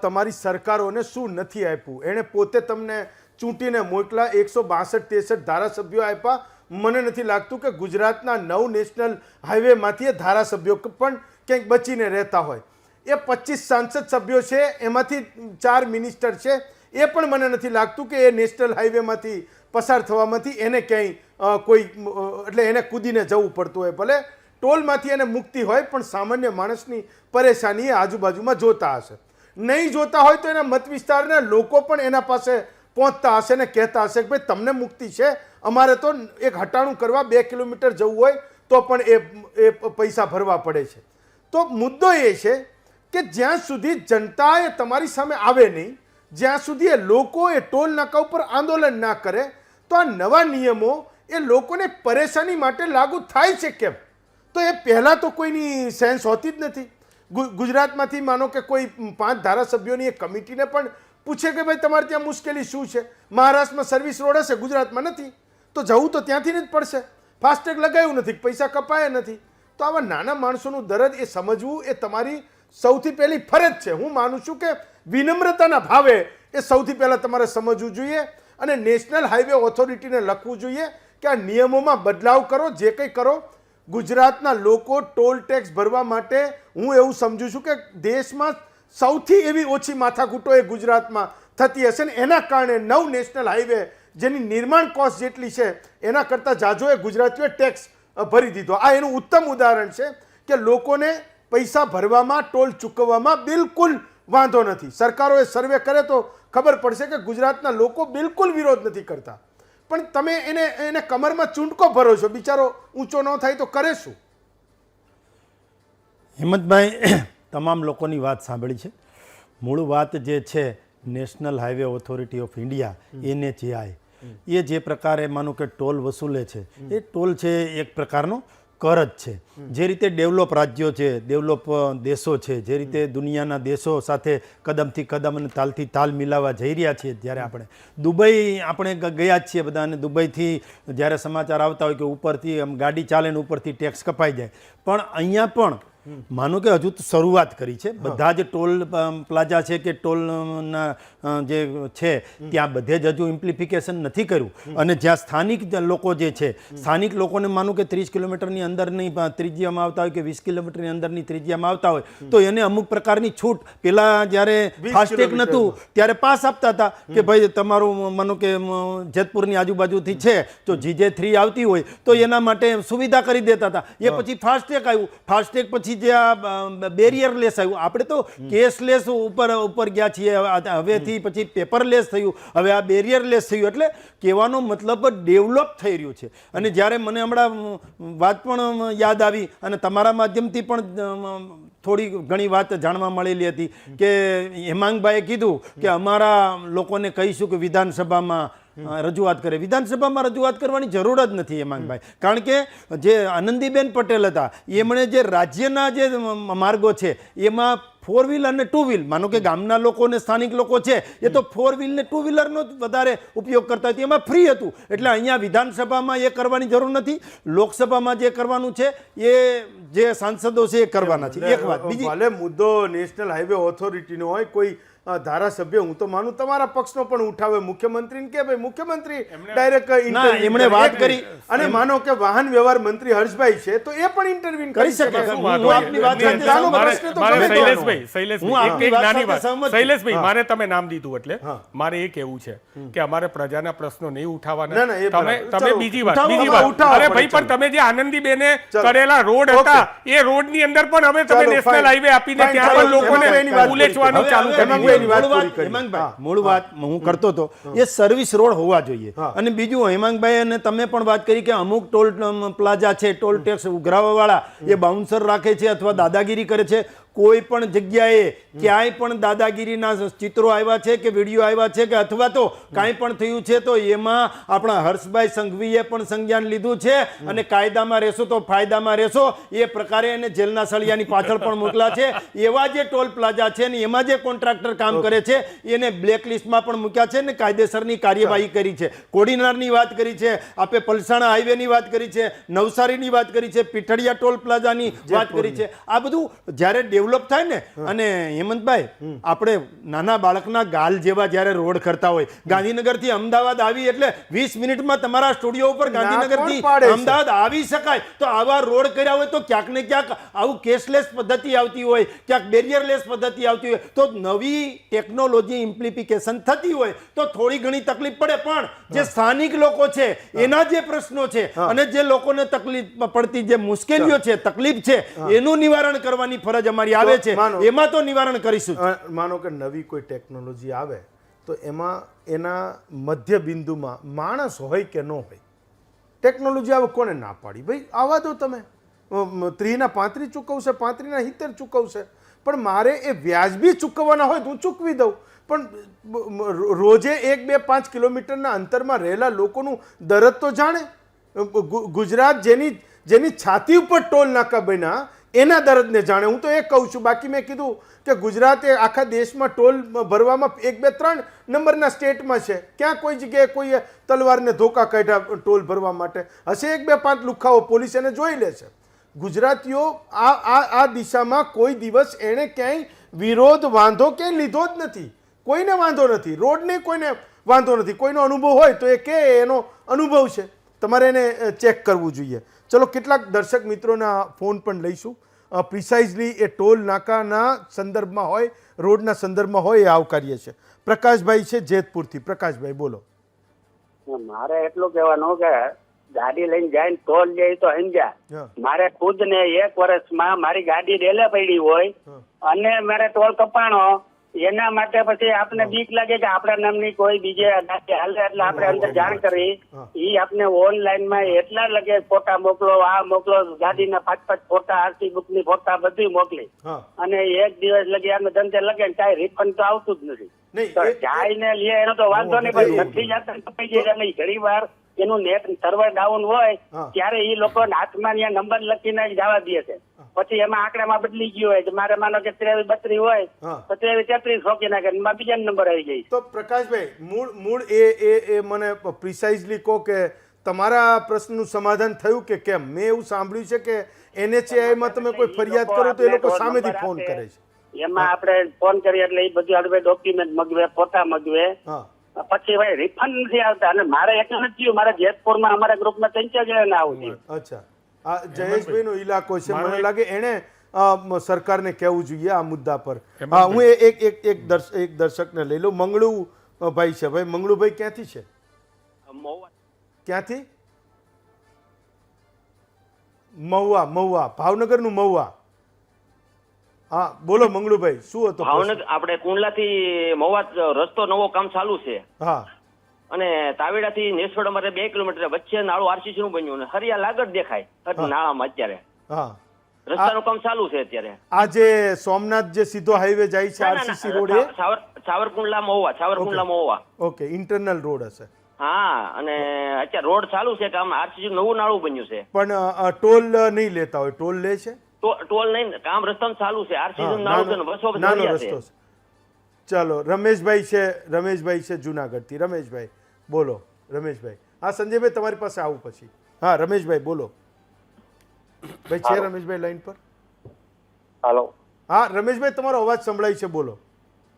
તમારી સરકારોને શું નથી આપ્યું? એણે પોતે તમને ચૂંટીને મોકલા 162-63 ધારાસભ્યો આપ્યા. મને નથી લાગતું કે ગુજરાતના 9 નેશનલ હાઈવેમાંથી એ ધારાસભ્યો પણ ક્યાંક બચીને રહેતા હોય. એ 25 સાંસદ સભ્યો છે, એમાંથી 4 મિનિસ્ટર છે. એ પણ મને નથી લાગતું કે એ નેશનલ હાઈવેમાંથી પસાર થવામાંથી એને ક્યાંય કોઈ એટલે એને કૂદીને જવું પડતું હોય. ભલે ટોલમાંથી એને મુક્તિ હોય, પણ સામાન્ય માણસની પરેશાની એ આજુબાજુમાં જોતા હશે. નહીં જોતા હોય તો એના મત વિસ્તારના લોકો પણ એના પાસે પહોંચતા હશે ને કહેતા હશે કે ભાઈ તમને મુક્તિ છે, અમારે તો એક હટાણું કરવા 2 કિલોમીટર જવું હોય તો પણ એ પૈસા ભરવા પડે છે. તો મુદ્દો એ છે કે જ્યાં સુધી જનતા એ તમારી સામે આવે નહીં, જ્યાં સુધી એ લોકો એ ટોલ નાકા ઉપર આંદોલન ના કરે, તો આ નવા નિયમો એ લોકોને પરેશાની માટે લાગુ થાય છે કેમ? તો એ પહેલાં તો કોઈની સેન્સ હોતી જ નથી. ગુજરાતમાંથી માનો કે કોઈ 5 ધારાસભ્યોની એક કમિટીને પણ પૂછે કે ભાઈ તમારે ત્યાં મુશ્કેલી શું છે? મહારાષ્ટ્રમાં સર્વિસ રોડ હશે, ગુજરાતમાં નથી, તો જવું તો ત્યાંથી જ પડશે. ફાસ્ટેગ લગાવ્યું નથી, પૈસા કપાયા નથી. તો આવા નાના માણસોનું દર્દ એ સમજવું એ તમારી સૌથી પહેલી ફરજ છે. હું માનું છું કે વિનમ્રતાના ભાવે એ સૌથી પહેલાં તમારે સમજવું જોઈએ અને નેશનલ હાઈવે ઓથોરિટીને લખવું જોઈએ કે આ નિયમોમાં બદલાવ કરો. જે કંઈ કરો, ગુજરાતના લોકો ટોલ ટેક્સ ભરવા માટે હું એવું સમજુ છું કે દેશમાં સૌથી એવી ઓછી માથાકૂટો એ ગુજરાતમાં થતી હશે ને એના કારણે 9 નેશનલ હાઈવે જેની નિર્માણ કોસ્ટ જેટલી છે એના કરતાં જાજો એ ગુજરાતીઓએ ટેક્સ ભરી દીધો. આ એનું ઉત્તમ ઉદાહરણ છે કે લોકોને પૈસા ભરવામાં, ટોલ ચૂકવવામાં બિલકુલ વાંધો નથી. સરકારોએ સર્વે કરે તો ખબર પડશે કે ગુજરાતના લોકો બિલકુલ વિરોધ નથી કરતા. પણ તમે એને કમરમાં ચૂંટકો ભરો છો, બિચારો ઊંચો ન થાય તો કરે શું? હિંમતભાઈ, તમામ લોકોની વાત સાંભળી છે. મૂળ વાત જે છે national highway authority of India NHAI, એ જે પ્રકારે માનો કે ટોલ વસૂલે છે, એ ટોલ છે એક પ્રકારનો કર જ છે. જે રીતે ડેવલપ રાજ્યો છે, ડેવલપ દેશો છે, જે રીતે દુનિયાના દેશો સાથે કદમથી કદમ અને તાલથી તાલ મિલાવવા જઈ રહ્યા છીએ, જ્યારે આપણે દુબઈ આપણે ગયા જ છીએ બધા, અને દુબઈથી જ્યારે સમાચાર આવતા હોય કે ઉપરથી ગાડી ચાલે ને ઉપરથી ટેક્સ કપાઈ જાય, પણ અહીંયા પણ માનો કે હજુ તો શરૂઆત કરી છે. બધા જ ટોલ પ્લાઝા છે કે ટોલના જે છે ત્યાં બધે જ હજુ ઇમ્પ્લિફિકેશન નથી કર્યું. અને જ્યાં સ્થાનિક લોકો જે છે, સ્થાનિક લોકોને માનો કે 30 કિલોમીટરની અંદરની ત્રિજ્યામાં આવતા હોય કે 20 કિલોમીટરની અંદરની ત્રિજ્યામાં આવતા હોય તો એને અમુક પ્રકારની છૂટ, પેલા જ્યારે ફાસ્ટેગ નહોતું ત્યારે પાસ આપતા હતા કે ભાઈ તમારું માનો કે જેતપુરની આજુબાજુથી છે તો GJ3 આવતી હોય તો એના માટે સુવિધા કરી દેતા હતા. એ પછી ફાસ્ટેગ આવ્યું, ફાસ્ટેગ પછી જે આ બેરિયરલેસ આવ્યું, આપણે તો કેશલેસ ઉપર ગયા છીએ, હવેથી પછી પેપરલેસ થયું, હવે આ બેરિયરલેસ થયું. એટલે કહેવાનો મતલબ ડેવલપ થઈ રહ્યું છે. અને જ્યારે મને હમણાં વાત પણ યાદ આવી અને તમારા માધ્યમથી પણ થોડી ઘણી વાત જાણવા મળેલી હતી કે હેમાંગભાઈએ કીધું કે અમારા લોકોને કહીશું કે વિધાનસભામાં રજૂઆત કરે. વિધાનસભામાં રજૂઆત કરવાની જરૂર જ નથી હેમાંગભાઈ, કારણ કે જે આનંદીબેન પટેલ હતા એમણે જે રાજ્યના જે માર્ગો છે એમાં 4 વ્હીલ અને 2 વ્હીલ, માનો કે ગામના લોકો ને સ્થાનિક લોકો છે એ તો 4 વ્હીલ ને 2 વ્હીલરનો જ વધારે ઉપયોગ કરતા હતા, એમાં ફ્રી હતું. એટલે અહીંયા વિધાનસભામાં એ કરવાની જરૂર નથી, લોકસભામાં જે કરવાનું છે એ જે સાંસદો છે એ કરવાના છે. એક વાત બીજી, ભલે મુદ્દો નેશનલ હાઈવે ઓથોરિટીનો હોય, કોઈ ધારાસભ્ય હું તો માનું તમારા પક્ષનો પણ ઉઠાવે, મુખ્યમંત્રીને કે ભાઈ મુખ્યમંત્રી ડાયરેક્ટ ના, એમણે વાત કરી અને માનો કે વાહન વ્યવહાર મંત્રી હર્ષભાઈ છે તો એ પણ ઇન્ટરવ્યુ કરી શકે. હું આપની વાત સાથે ચાલો, સહમત પ્રશ્ન તો મારે ગમે તેનો. શૈલેષભાઈ મારે તમે નામ દીધું એટલે મારે એ કેવું છે કે અમારે પ્રજાના પ્રશ્નો નહીં ઉઠાવવાના. ના, એ બરાબર. તમે ચલો, બીજી વાત ઉઠાવો, અરે ભાઈ, પણ તમે જે આનંદીબેને કરેલા રોડ હતા એ રોડ ની અંદર પણ હવે તમે ચાલો, નેશનલ fine. હાઈવે આપીને Fine, ત્યાં ચાલો, પણ લોકોને એની વાત ઉલેચવાનું પૂરી ચાલુ કરી. કરી હવે દીધું. એની વાત પૂરી કરી. મૂળ વાત હું કરતો હતો એ સર્વિસ રોડ હોવા જોઈએ. અને બીજું હેમાંગભાઈ અને તમે પણ વાત કરી કે અમુક ટોલ પ્લાઝા છે, ટોલ ટેક્સ ઉઘરાવવા વાળા એ બાઉન્સર રાખે છે અથવા દાદાગીરી કરે છે. કોઈ પણ જગ્યાએ ક્યાંય પણ દાદાગીરીના ચિત્રો આવ્યા છે કે વિડીયો આવ્યા છે કે અથવા તો કાંઈ પણ થયું છે તો એમાં આપણા હર્ષભાઈ સંઘવીએ પણ સંજ્ઞાન લીધું છે અને કાયદામાં રહેશો તો ફાયદામાં રહેશો એ પ્રકારે એને જેલના સળિયાની પાછળ પણ મોકલા છે. એવા જે ટોલ પ્લાઝા છે ને એમાં જે કોન્ટ્રાક્ટર કામ કરે છે એને બ્લેકલિસ્ટમાં પણ મૂક્યા છે ને કાયદેસરની કાર્યવાહી કરી છે. કોડીનારની વાત કરી છે, આપે પલસાણા હાઈવેની વાત કરી છે, નવસારીની વાત કરી છે, પીઠડિયા ટોલ પ્લાઝાની વાત કરી છે. આ બધું જ્યારે ડેવલપ થાય ને, અને હેમંતભાઈ આપણે નાના બાળકના ગાલ જેવા જ્યારે રોડ કરતા હોય, ગાંધીનગરથી અમદાવાદ આવી એટલે 20 મિનિટમાં તમારા સ્ટુડિયો ઉપર ગાંધીનગરથી અમદાવાદ આવી શકાય. તો આવા રોડ કર્યા હોય તો ક્યાંક ને ક્યાંક આવું કેશલેસ પદ્ધતિ આવતી હોય, ક્યાંક બેરિયરલેસ પદ્ધતિ આવતી હોય તો નવી ટેકનોલોજી ઇમ્પ્લિફિકેશન થતી હોય તો થોડી ઘણી તકલીફ પડે. પણ જે સ્થાનિક લોકો છે એના જે પ્રશ્નો છે અને જે લોકોને તકલીફ પડતી જે મુશ્કેલીઓ છે, તકલીફ છે, એનું નિવારણ કરવાની ફરજ અમારી આવે છે. એમાં તો નિવારણ કરીશું. માનો કે નવી કોઈ ટેકનોલોજી આવે તો એમાં એના મધ્ય બિંદુમાં માણસ હોય કે ન હોય. ટેકનોલોજી આવે કોને ના પાડી, ભાઈ આવા દો તમે. 30 ના 35 ચૂકવશે, 35 ના 70 ચૂકવશે, પણ મારે એ વ્યાજબી ચૂકવવાના હોય તો હું ચૂકવી દઉં. પણ રોજે 1, 2, 5 કિલોમીટરના અંતરમાં રહેલા લોકોનું દરદ તો જાણે. ગુજરાત જેની છાતી ઉપર ટોલ નાકા બન્યા એના દર્દને જાણે. હું તો એ કહું છું. બાકી મેં કીધું કે ગુજરાત એ આખા દેશમાં ટોલ ભરવામાં 1, 2, 3 નંબરના સ્ટેટમાં છે. ક્યાં કોઈ જગ્યાએ કોઈએ તલવારને ધોકા કાઢ્યા ટોલ ભરવા માટે? હશે 1, 2, 5 લુખાઓ, પોલીસ એને જોઈ લેશે. ગુજરાતીઓ આ દિશામાં કોઈ દિવસ એણે ક્યાંય વિરોધ વાંધો ક્યાંય લીધો જ નથી. કોઈને વાંધો નથી, રોડને કોઈને વાંધો નથી. કોઈનો અનુભવ હોય તો એ કે એનો અનુભવ છે, તમારે એને ચેક કરવું જોઈએ. ચલો, કેટલાક દર્શક મિત્રોના ફોન પણ લઈશું. પ્રિસાઇઝલી એ ટોલ નાકાના સંદર્ભમાં હોય, રોડના સંદર્ભમાં હોય એ આવકારીએ છે. પ્રકાશભાઈ છે જેતપુરથી. પ્રકાશભાઈ બોલો. મારે એટલું કહેવાનું કે ગાડી લઈને જાય ને ટોલ લે તો સમજ્યા. મારે ખુદ ને 1 વર્ષમાં મારી ગાડી રેલે પડી હોય અને મારે ટોલ કપાણો, એના માટે પછી આપને બીક લાગે કે આપણા નામની કોઈ બીજે ગાડી હાલે એટલે આપણે અંદર જાણ કરી. ઈ આપને ઓનલાઈન માં એટલા લગે ફોટા મોકલો, આ મોકલો, ગાડીના 5-5 ફોટા, આરસી બુક ની ફોટા બધી મોકલી અને 1 દિવસ લગે આમે ધંધે લગે ને કાંઈ રિફંડ તો આવતું જ નથી. જાય ને લે એનો તો વાંધો નહીં, પણ નથી જતા કપાઈ જાય. એટલે ઘણી વાર એનું નેટ સર્વર ડાઉન હોય ત્યારે એ લોકો હાથમાં ત્યાં નંબર લખીને જવા દે છે. પછી એમાં આંકડામાં બદલી ગયો હોય, મારે માનો કે 23-32 હોય તો 23-33 ફોકી નાખે, એમાં બીજા નંબર આવી જાય. તો પ્રકાશભાઈ, મૂળ એ મને પ્રિસાઇઝલી કહો કે તમારા પ્રશ્નનું સમાધાન થયું કે કેમ? મેં એવું સાંભળ્યું છે કે NHAIમાં તમે કોઈ ફરિયાદ કરો તો એ લોકો સામેથી ફોન કરે છે. એમાં આપણે ફોન કરીએ એટલે એ બધું આપણે ડોક્યુમેન્ટ મગવે, ફોટા મગવે, પછી ભાઈ રિફંડ નથી આવતા. અને મારે એક નથી થયું, મારા જેતપુરમાં અમારા ગ્રુપમાં 3-4 જણા આવું છે. અચ્છા, આ જયેશભાઈનો ઇલાકો છે. મને લાગે એને સરકારને કહેવું જોઈએ આ મુદ્દા પર. હું એક દર્શકને લઈ લઉં. મંગળુ ભાઈ છે. ભાઈ મંગળુભાઈ ક્યાંથી છે? ક્યાંથી? મહુવા. ભાવનગરનું મહુવા. હા બોલો મંગળુભાઈ, શું હતો પ્રશ્ન? ભાવનગર આપણે કુંડલાથી મહુવા રસ્તો નવો કામ ચાલુ છે હા અને તાવેડાથી નેસવડ અમારે 2 કિલોમીટર વચ્ચે નાળું આરસીસી નું બન્યું અને હરિયા લાગત દેખાય નાળામાં અત્યારે હા રસ્તાનું કામ ચાલુ છે અત્યારે. આ જે સોમનાથ જે સીધો હાઈવે જાય છે આરસીસી રોડ એ Savarkundla Mahuva. Okay, internal road હશે. હા, અને અત્યારે રોડ ચાલુ છે કામ, આરસીસી નવું નાળું બન્યું છે. પણ ટોલ નહીં લેતા હોય? ટોલ લે છે? ટોલ નહીં, કામ રસ્તામાં ચાલુ છે. આરસીસી નાળું છે, બસો નાનો રસ્તો છે. ચાલો, રમેશભાઈ છે જુનાગઢથી. રમેશભાઈ બોલો. રમેશભાઈ, હા સંજયભાઈ તમારી પાસે આવું પછી. હા રમેશભાઈ બોલો. ભાઈ છે રમેશભાઈ લાઈન પર? હાલો. હા રમેશભાઈ તમારો અવાજ સંભળાય છે, બોલો.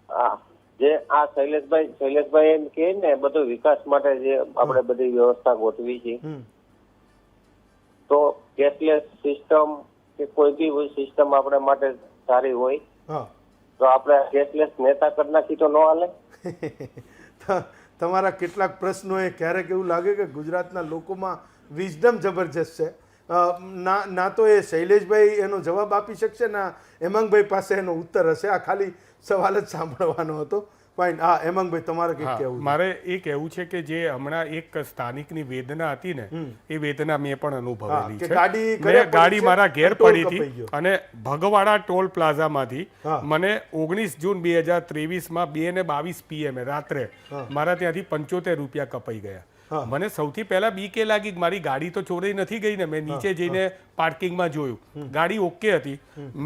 હા, જે આ શૈલેષભાઈ એમ કે ને બધો વિકાસ માટે જે આપણે બધી વ્યવસ્થા ગોઠવી છે, તો કેશલેસ સિસ્ટમ કે કોઈ બી સિસ્ટમ આપણે માટે સારી હોય તો આપણે કેશલેસ નેતા કરી નાખી તો ન હાલે? તમારા કેટલાક પ્રશ્નો એ ક્યારેક એવું લાગે કે ગુજરાતના લોકોમાં વિઝડમ જબરજસ્ત છે. ના તો એ શૈલેષભાઈ એનો જવાબ આપી શકશે, ના હેમાંગભાઈ પાસે એનો ઉત્તર હશે. આ ખાલી સવાલ જ સાંભળવાનો હતો. ફાઇન. હા હેમાંગભાઈ તમારે કંઈક કહેવું? મારે એ કહેવું છે કે જે હમણાં એક સ્થાનિકની વેદના હતી ને, એ વેદના મેં પણ અનુભવેલી છે. ગાડી મારા ઘેર પડી હતી અને ભગવાડા ટોલ પ્લાઝામાંથી મને 19 જૂન 2023માં 2:22 PM રાત્રે મારા ત્યાંથી 75 રૂપિયા કપાઈ ગયા. મને સૌથી પહેલા બીક એ લાગી કે મારી ગાડી તો ચોરાઈ નથી ગઈ ને. મેં નીચે જઈને પાર્કિંગમાં જોયું, ગાડી ઓકે હતી.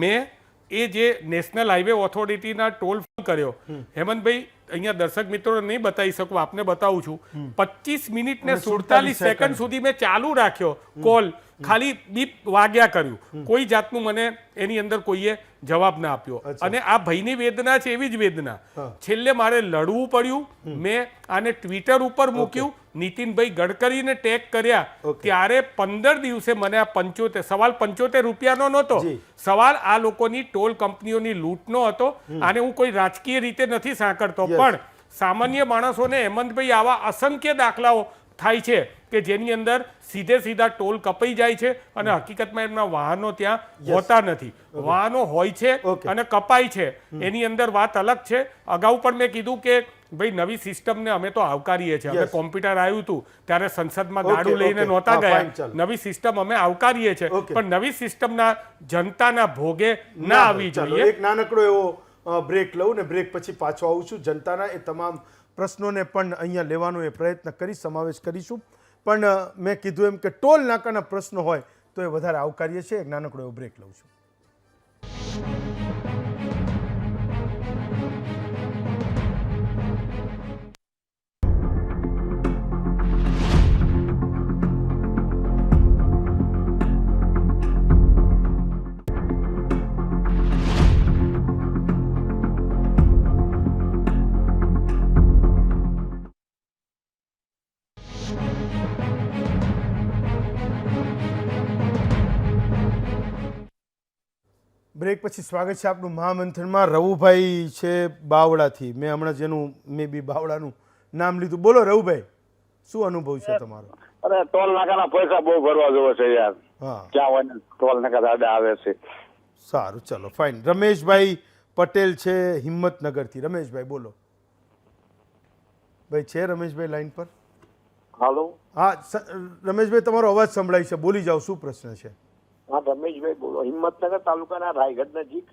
મેં એ જે નેશનલ હાઈવે ઓથોરિટીના ટોલ કર્યો. હેમંતભાઈ, અહીંયા દર્શક મિત્રો નહીં બતાવી શકું, આપને બતાવું છું. 25 મિનિટ ને 47 સેકન્ડ સુધી મેં ચાલુ રાખ્યો કોલ, ખાલી બીપ વાગ્યા કર્યું. કોઈ જાતનું મને એની અંદર કોઈએ જવાબ ના આપ્યો. અને આ ભયની વેદના છે, એવી જ વેદના. છેલ્લે મારે લડવું પડ્યું. મેં આને ટ્વિટર ઉપર મૂક્યું, નીતિનભાઈ ગડકરીને ટેગ કર્યા. ત્યારે 15 દિવસે મને આ સવાલ 75 રૂપિયાનો નહોતો. સવાલ આ લોકોની ટોલ કંપનીઓની લૂંટનો હતો. આને હું કોઈ રાજકીય રીતે નથી સાંકળતો, પણ સામાન્ય માણસોને હેમંતભાઈ આવા અસંખ્ય દાખલાઓ થાય છે કે જેની અંદર સીધા ટોલ કપાઈ જાય છે અને હકીકતમાં એમના વાહનો ત્યાં હોતા નથી. વાહનો હોય છે અને કપાય છે, એની અંદર વાત અલગ છે. અગાઉ પણ મેં કીધું કે ભાઈ નવી સિસ્ટમને અમે તો આવકારીએ છીએ. અમે કોમ્પ્યુટર આવ્યું હતું ત્યારે સંસદમાં ગાડું લઈને નહોતા ગયા. નવી સિસ્ટમ અમે આવકારીએ છીએ, પણ નવી સિસ્ટમના જનતાના ભોગે ના આવવી જોઈએ. એક નાનકડો એવો બ્રેક લઉં ને બ્રેક પછી પાછો આવું છું. જનતાના એ તમામ પ્રશ્નોને પણ અહીંયા લેવાનો એ પ્રયત્ન કરી સમાવેશ કરીશું. પણ મેં કીધું એમ કે ટોલ નાકાના પ્રશ્નો હોય તો એ વધારે આવકારીએ છીએ. એક નાનકડો એવો બ્રેક લઉં છું. બ્રેક પછી સ્વાગત છે આપનું મહામંથનમાં. રવુભાઈ છે બાવળાથી. મેં હમણાં જેનું મે બી બાવળાનું નામ લીધું. બોલો રવુભાઈ, શું અનુભવ છે તમારો? અરે ટોલ નાકાના પૈસા બહુ ભરવા જોવે છે યાર. ક્યાં હોય ટોલ નાકા દાદા આવે છે. સારું, ચલો ફાઇન. રમેશભાઈ પટેલ છે હિંમતનગરથી. રમેશભાઈ બોલો. ભાઈ છે રમેશભાઈ લાઈન પર? હાલો. હા રમેશભાઈ તમારો અવાજ સંભળાય છે, બોલી જાઓ, શું પ્રશ્ન છે? હા રમેશભાઈ બોલો. હિંમતનગર તાલુકાના રાયગઢ નજીક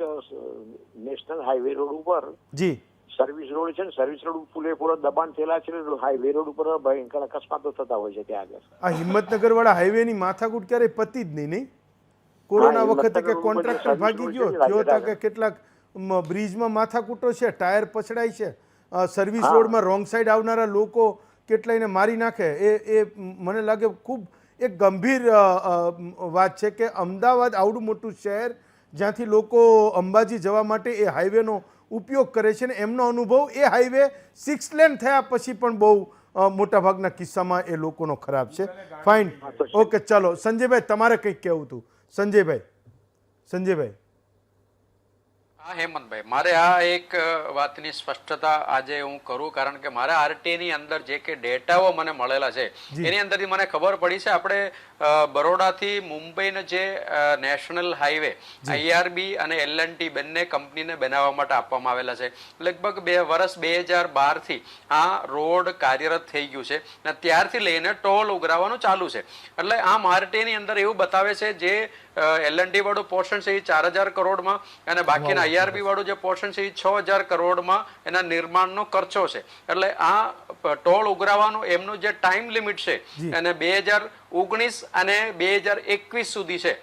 નેશનલ હાઈવે રોડ ઉપર જી સર્વિસ રોડ છે ને, સર્વિસ રોડ પૂરેપૂરો દબાણ થયેલા છે. હાઈવે રોડ ઉપર ભયંકર અકસ્માતો થતા હોય છે ત્યાં આગળ. આ હિંમતનગર વાળા હાઈવે ની માથાકૂટ ક્યારેય પતી જ નહીં. કોરોના વખતે કે કોન્ટ્રાક્ટર ભાગી ગયો થયો હતા કે કેટલાક બ્રિજમાં માથાકૂટો છે, ટાયર પછડાય છે, સર્વિસ રોડમાં રોંગ સાઈડ આવનારા લોકો કેટલાયને મારી નાખે. એ મને લાગે ખૂબ એક ગંભીર વાત છે કે અમદાવાદ આવડું મોટું શહેર જ્યાંથી લોકો અંબાજી જવા માટે એ હાઈવેનો ઉપયોગ કરે છે ને એમનો અનુભવ એ હાઈવે 6 લેન થયા પછી પણ બહુ મોટાભાગના કિસ્સામાં એ લોકોનો ખરાબ છે. ફાઇન, ઓકે ચલો. સંજયભાઈ તમારે કંઈક કહેવું હતું? સંજયભાઈ હા હેમંતભાઈ, મારે આ એક વાતની સ્પષ્ટતા આજે હું કરું, કારણ કે મારા આરટીઆઈ ની અંદર જે કે ડેટાઓ મને મળેલા છે એની અંદરથી મને ખબર પડી છે આપણે બરોડાથી મુંબઈનો જે નેશનલ હાઈવે IRB અને L&T બંને કંપનીને બનાવવા માટે આપવામાં આવેલા છે. લગભગ વર્ષ 2012 થી આ રોડ કાર્યરત થઈ ગયું છે અને ત્યારથી લઈને ટોલ ઉઘરાવવાનું ચાલુ છે. એટલે આમ આરટીઆઈ ની અંદર એવું બતાવે છે જે L&T વાળું પોર્શન છે એ 4000 કરોડમાં અને બાકીના IRB વાળું જે પોર્શન છે એ 6000 કરોડમાં એના નિર્માણનો ખર્ચો છે. એટલે આ ટોલ ઉઘરાવવાનું એમનું જે ટાઈમ લિમિટ છે અને 2019 અને 2021 સુધી છે.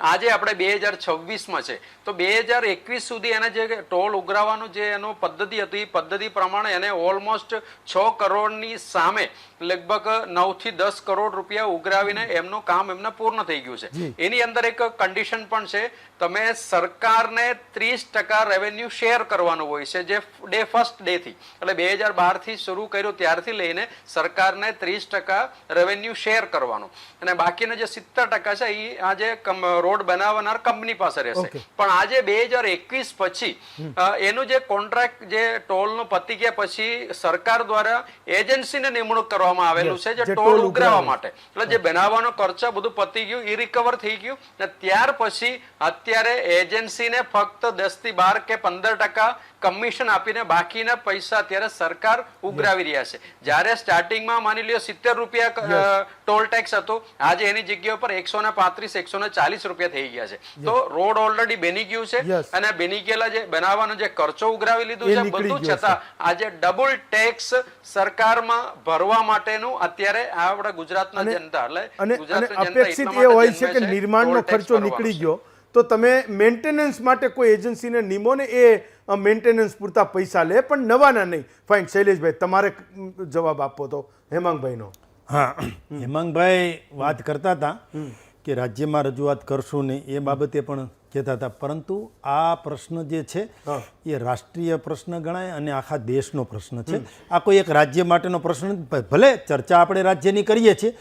આજે આપણે 2026માં છે, તો 2021 સુધી એને જે ટોલ ઉઘરાવવાનું જે એનો પદ્ધતિ હતી એ પદ્ધતિ પ્રમાણે એને ઓલમોસ્ટ 6 કરોડની સામે લગભગ 9 થી 10 કરોડ રૂપિયા ઉઘરાવીને એમનું કામ એમને પૂર્ણ થઈ ગયું છે. એની અંદર એક કન્ડિશન પણ છે, તમે સરકારને 30% રેવન્યુ શેર કરવાનું હોય છે જે ફર્સ્ટ ડે થી, એટલે 2012 થી શરૂ કર્યું ત્યારથી લઈને સરકારને 30% રેવન્યુ શેર કરવાનું અને બાકીના જે 70% છે એ આજે રોડ બનાવનાર કંપની પાસે રહેશે. પણ આજે 2021 પછી એનું જે કોન્ટ્રાક્ટ જે ટોલનું પતી ગયા પછી સરકાર દ્વારા એજન્સીને નિમણૂક કરવામાં આવેલું છે જે ટોલ ઉઘરાવવા માટે. એટલે જે બનાવવાનો ખર્ચો બધું પતી ગયું, એ રિકવર થઈ ગયું અને ત્યાર પછી અત્યારે એજન્સીને ફક્ત 10 થી 12 કે 15% કમિશન આપીને બાકીના પૈસા અત્યારે સરકાર ઉઘરાવી રહ્યા છે. જ્યારે સ્ટાર્ટિંગમાં માની લ્યો 70 રૂપિયા ટોલ ટેક્સ હતો, આજે એની જગ્યા પર 135 140 રૂપિયા થઈ ગયા છે. તો રોડ ઓલરેડી બની ગયું છે અને બની ગયેલા જે બનાવવાનો જે ખર્ચો ઉઘરાવી લીધું છે બધું છતાં આજે ડબલ ટેક્સ સરકારમાં ભરવા માટેનું અત્યારે આપણા ગુજરાતના જનતા એટલે ગુજરાતની જનતા અપેક્ષિત એ હોય છે કે નિર્માણનો ખર્ચો નીકળી ગયો તો તમે મેન્ટેનન્સ માટે કોઈ એજન્સીને નિમો ને એ મેન્ટેનન્સ પૂરતા પૈસા લે, પણ નવાના નહીં. ફાઇન, શૈલેષભાઈ તમારે જવાબ આપવો તો હેમાંગભાઈનો. હા, હેમાંગભાઈ વાત કરતા હતા કે રાજ્યમાં રજૂઆત કરશું ને એ બાબતે પણ કહેતા હતા, પરંતુ આ પ્રશ્ન જે છે એ રાષ્ટ્રીય પ્રશ્ન ગણાય અને આખા દેશનો પ્રશ્ન છે. આ કોઈ એક રાજ્ય માટેનો પ્રશ્ન, ભલે ચર્ચા આપણે રાજ્યની કરીએ છીએ,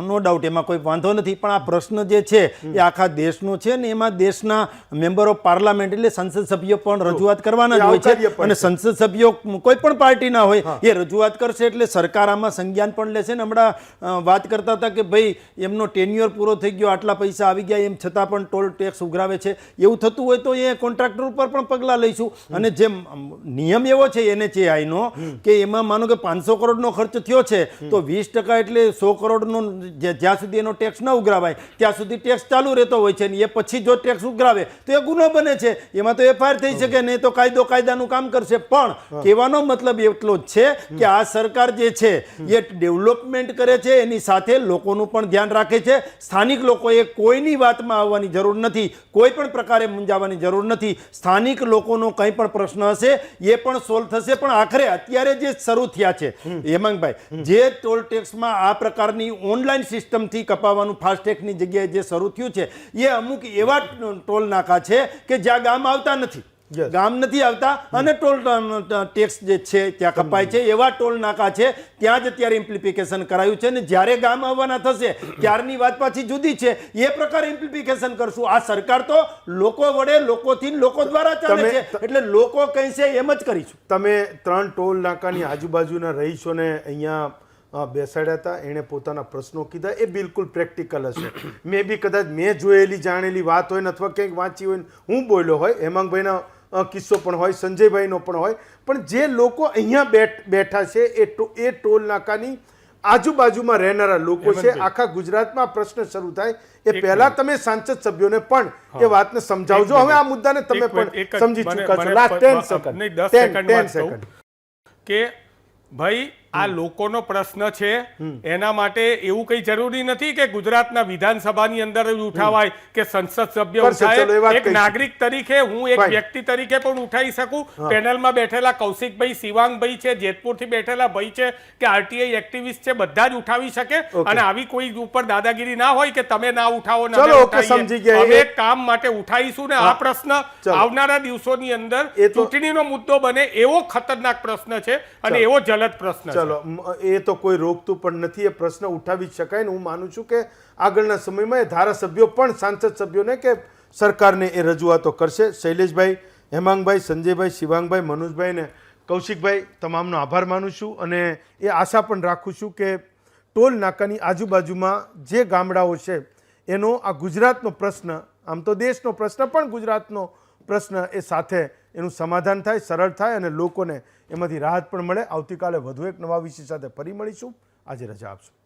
નો ડાઉટ, એમાં કોઈ વાંધો નથી, પણ આ પ્રશ્ન જે છે એ આખા દેશનો છે ને એમાં દેશના મેમ્બર ઓફ પાર્લામેન્ટ એટલે સંસદ સભ્યો પણ રજૂઆત કરવાના જ હોય છે અને સંસદ સભ્યો કોઈ પણ પાર્ટીના હોય એ રજૂઆત કરશે એટલે સરકાર આમાં સંજ્ઞાન પણ લેશે. ને હમણાં વાત કરતા હતા કે ભાઈ એમનો ટેન્યુઅર પૂરો થઈ ગયો, આટલા પૈસા આવી ગયા, એમ છતાં પણ ટોલ ટેક્સ ઉઘરાવે છે. એવું થતું હોય તો એ કોન્ટ્રાક્ટર ઉપર પણ પગલાં લઈશું. અને જેમ નિયમ એવો છે NHAI નો કે એમાં માનો કે 500 કરોડનો ખર્ચ થયો છે તો 20% એટલે 100 કરોડનો જ્યાં સુધી એનો ટેક્સ ન ઉઘરાવાય ત્યાં સુધી ટેક્સ ચાલુ રહેતો હોય છે ને એ પછી જો ટેક્સ ઉઘરાવે તો એ ગુનો બને છે, એમાં તો FIR થઈ શકે, નહીં તો કાયદો કાયદાનું કામ કરશે. પણ કહેવાનો મતલબ એટલો જ છે કે આ સરકાર જે છે એ ડેવલપમેન્ટ કરે છે, એની સાથે લોકોનું પણ ધ્યાન રાખે છે. સ્થાનિક લોકોએ કોઈની વાતમાં આવવાની જરૂર નથી, કોઈ પણ પ્રકારે મૂંઝાવાની જરૂર નથી. સ્થાનિક લોકોનો કંઈ પણ પ્રશ્ન હશે એ પણ સોલ્વ થશે. પણ આખરે અત્યારે જે શરૂ થયા છે હેમાંગભાઈ, જે ટોલ ટેક્સમાં આ પ્રકારની ઓનલાઈન સિસ્ટમથી કપાવવાનું ફાસ્ટેગની જગ્યાએ જે શરૂ થયું છે એ અમુક એવા ટોલ નાકા છે કે જ્યાં ગામ આવતા નથી, ગામ નથી આવતા અને ટોલ ટેક્સ જે છે ત્યાં કપાય છે, એવા ટોલ નાકા છે ત્યાં જ અત્યારે ઇમ્પ્લિફિકેશન કરાયું છે. ને જ્યારે ગામ આવવાના થશે ત્યારની વાત પાછી જુદી છે, એ પ્રકારે ઇમ્પ્લિફિકેશન કરશું. આ સરકાર તો લોકો વડે, લોકોથી, લોકો દ્વારા ચાલે છે, એટલે લોકો કહે છે એમ જ કરીશું. તમે 3 ટોલ નાકાની આજુબાજુના રહીશોને અહીંયા બેસાડ્યા હતા, એણે પોતાના પ્રશ્નો કીધા, એ બિલકુલ પ્રેક્ટિકલ હશે. મે બી કદાચ મેં જોયેલી જાણેલી વાત હોય ને અથવા કંઈક વાંચી હોય હું બોલ્યો હોય, હેમાંગભાઈના કિસ્સો પણ હોય, સંજયભાઈનો પણ હોય, પણ જે લોકો અહીંયા બેઠા છે એ ટોલ નાકાની આજુબાજુમાં રહેનારા લોકો છે. આખા ગુજરાતમાં પ્રશ્ન શરૂ થાય એ પહેલા તમે સાંસદ સભ્યોને પણ એ વાતને સમજાવજો. હવે આ મુદ્દાને તમે પણ સમજી ચૂક્યા છો. લાસ્ટ 10 સેકન્ડ કે ભાઈ આ લોકોનો પ્રશ્ન છે, એના માટે એવું કઈ જરૂરી નથી કે ગુજરાતના વિધાનસભાની અંદર જ ઉઠાવાય કે સંસદ સભ્ય ઉઠાવે. એક નાગરિક તરીકે હું એક વ્યક્તિ તરીકે પણ ઉઠાવી શકું. પેનલમાં બેઠેલા કૌશિકભાઈ, શિવાંગભાઈ છે, જેતપુરથી બેઠેલા ભાઈ છે કે આરટીઆઈ એક્ટિવિસ્ટ છે, બધા જ ઉઠાવી શકે. અને આવી કોઈ ઉપર દાદાગીરી ના હોય કે તમે ના ઉઠાવો, અમે એક કામ માટે ઉઠાવીશું. ને આ પ્રશ્ન આવનારા દિવસોની અંદર ચૂંટણીનો મુદ્દો બને એવો ખતરનાક પ્રશ્ન છે અને એવો જલદ પ્રશ્ન છે. ચલો, એ તો કોઈ રોકતું પણ નથી, એ પ્રશ્ન ઉઠાવી જ શકાય ને હું માનું છું કે આગળના સમયમાં એ ધારાસભ્યો પણ સાંસદ સભ્યોને કે સરકારને એ રજૂઆતો કરશે. શૈલેષભાઈ, હેમાંગભાઈ, સંજયભાઈ, શિવાંગભાઈ, મનોજભાઈ ને કૌશિકભાઈ, તમામનો આભાર માનું છું અને એ આશા પણ રાખું છું કે ટોલ નાકાની આજુબાજુમાં જે ગામડાઓ છે એનો આ ગુજરાતનો પ્રશ્ન, આમ તો દેશનો પ્રશ્ન પણ ગુજરાતનો પ્રશ્ન, એ સાથે એનું સમાધાન થાય, સરળ થાય અને લોકોને એમાંથી રાહત પણ મળે. આવતીકાલે વધુ એક નવા વિષય સાથે ફરી મળીશું. આજે રજા આપશો.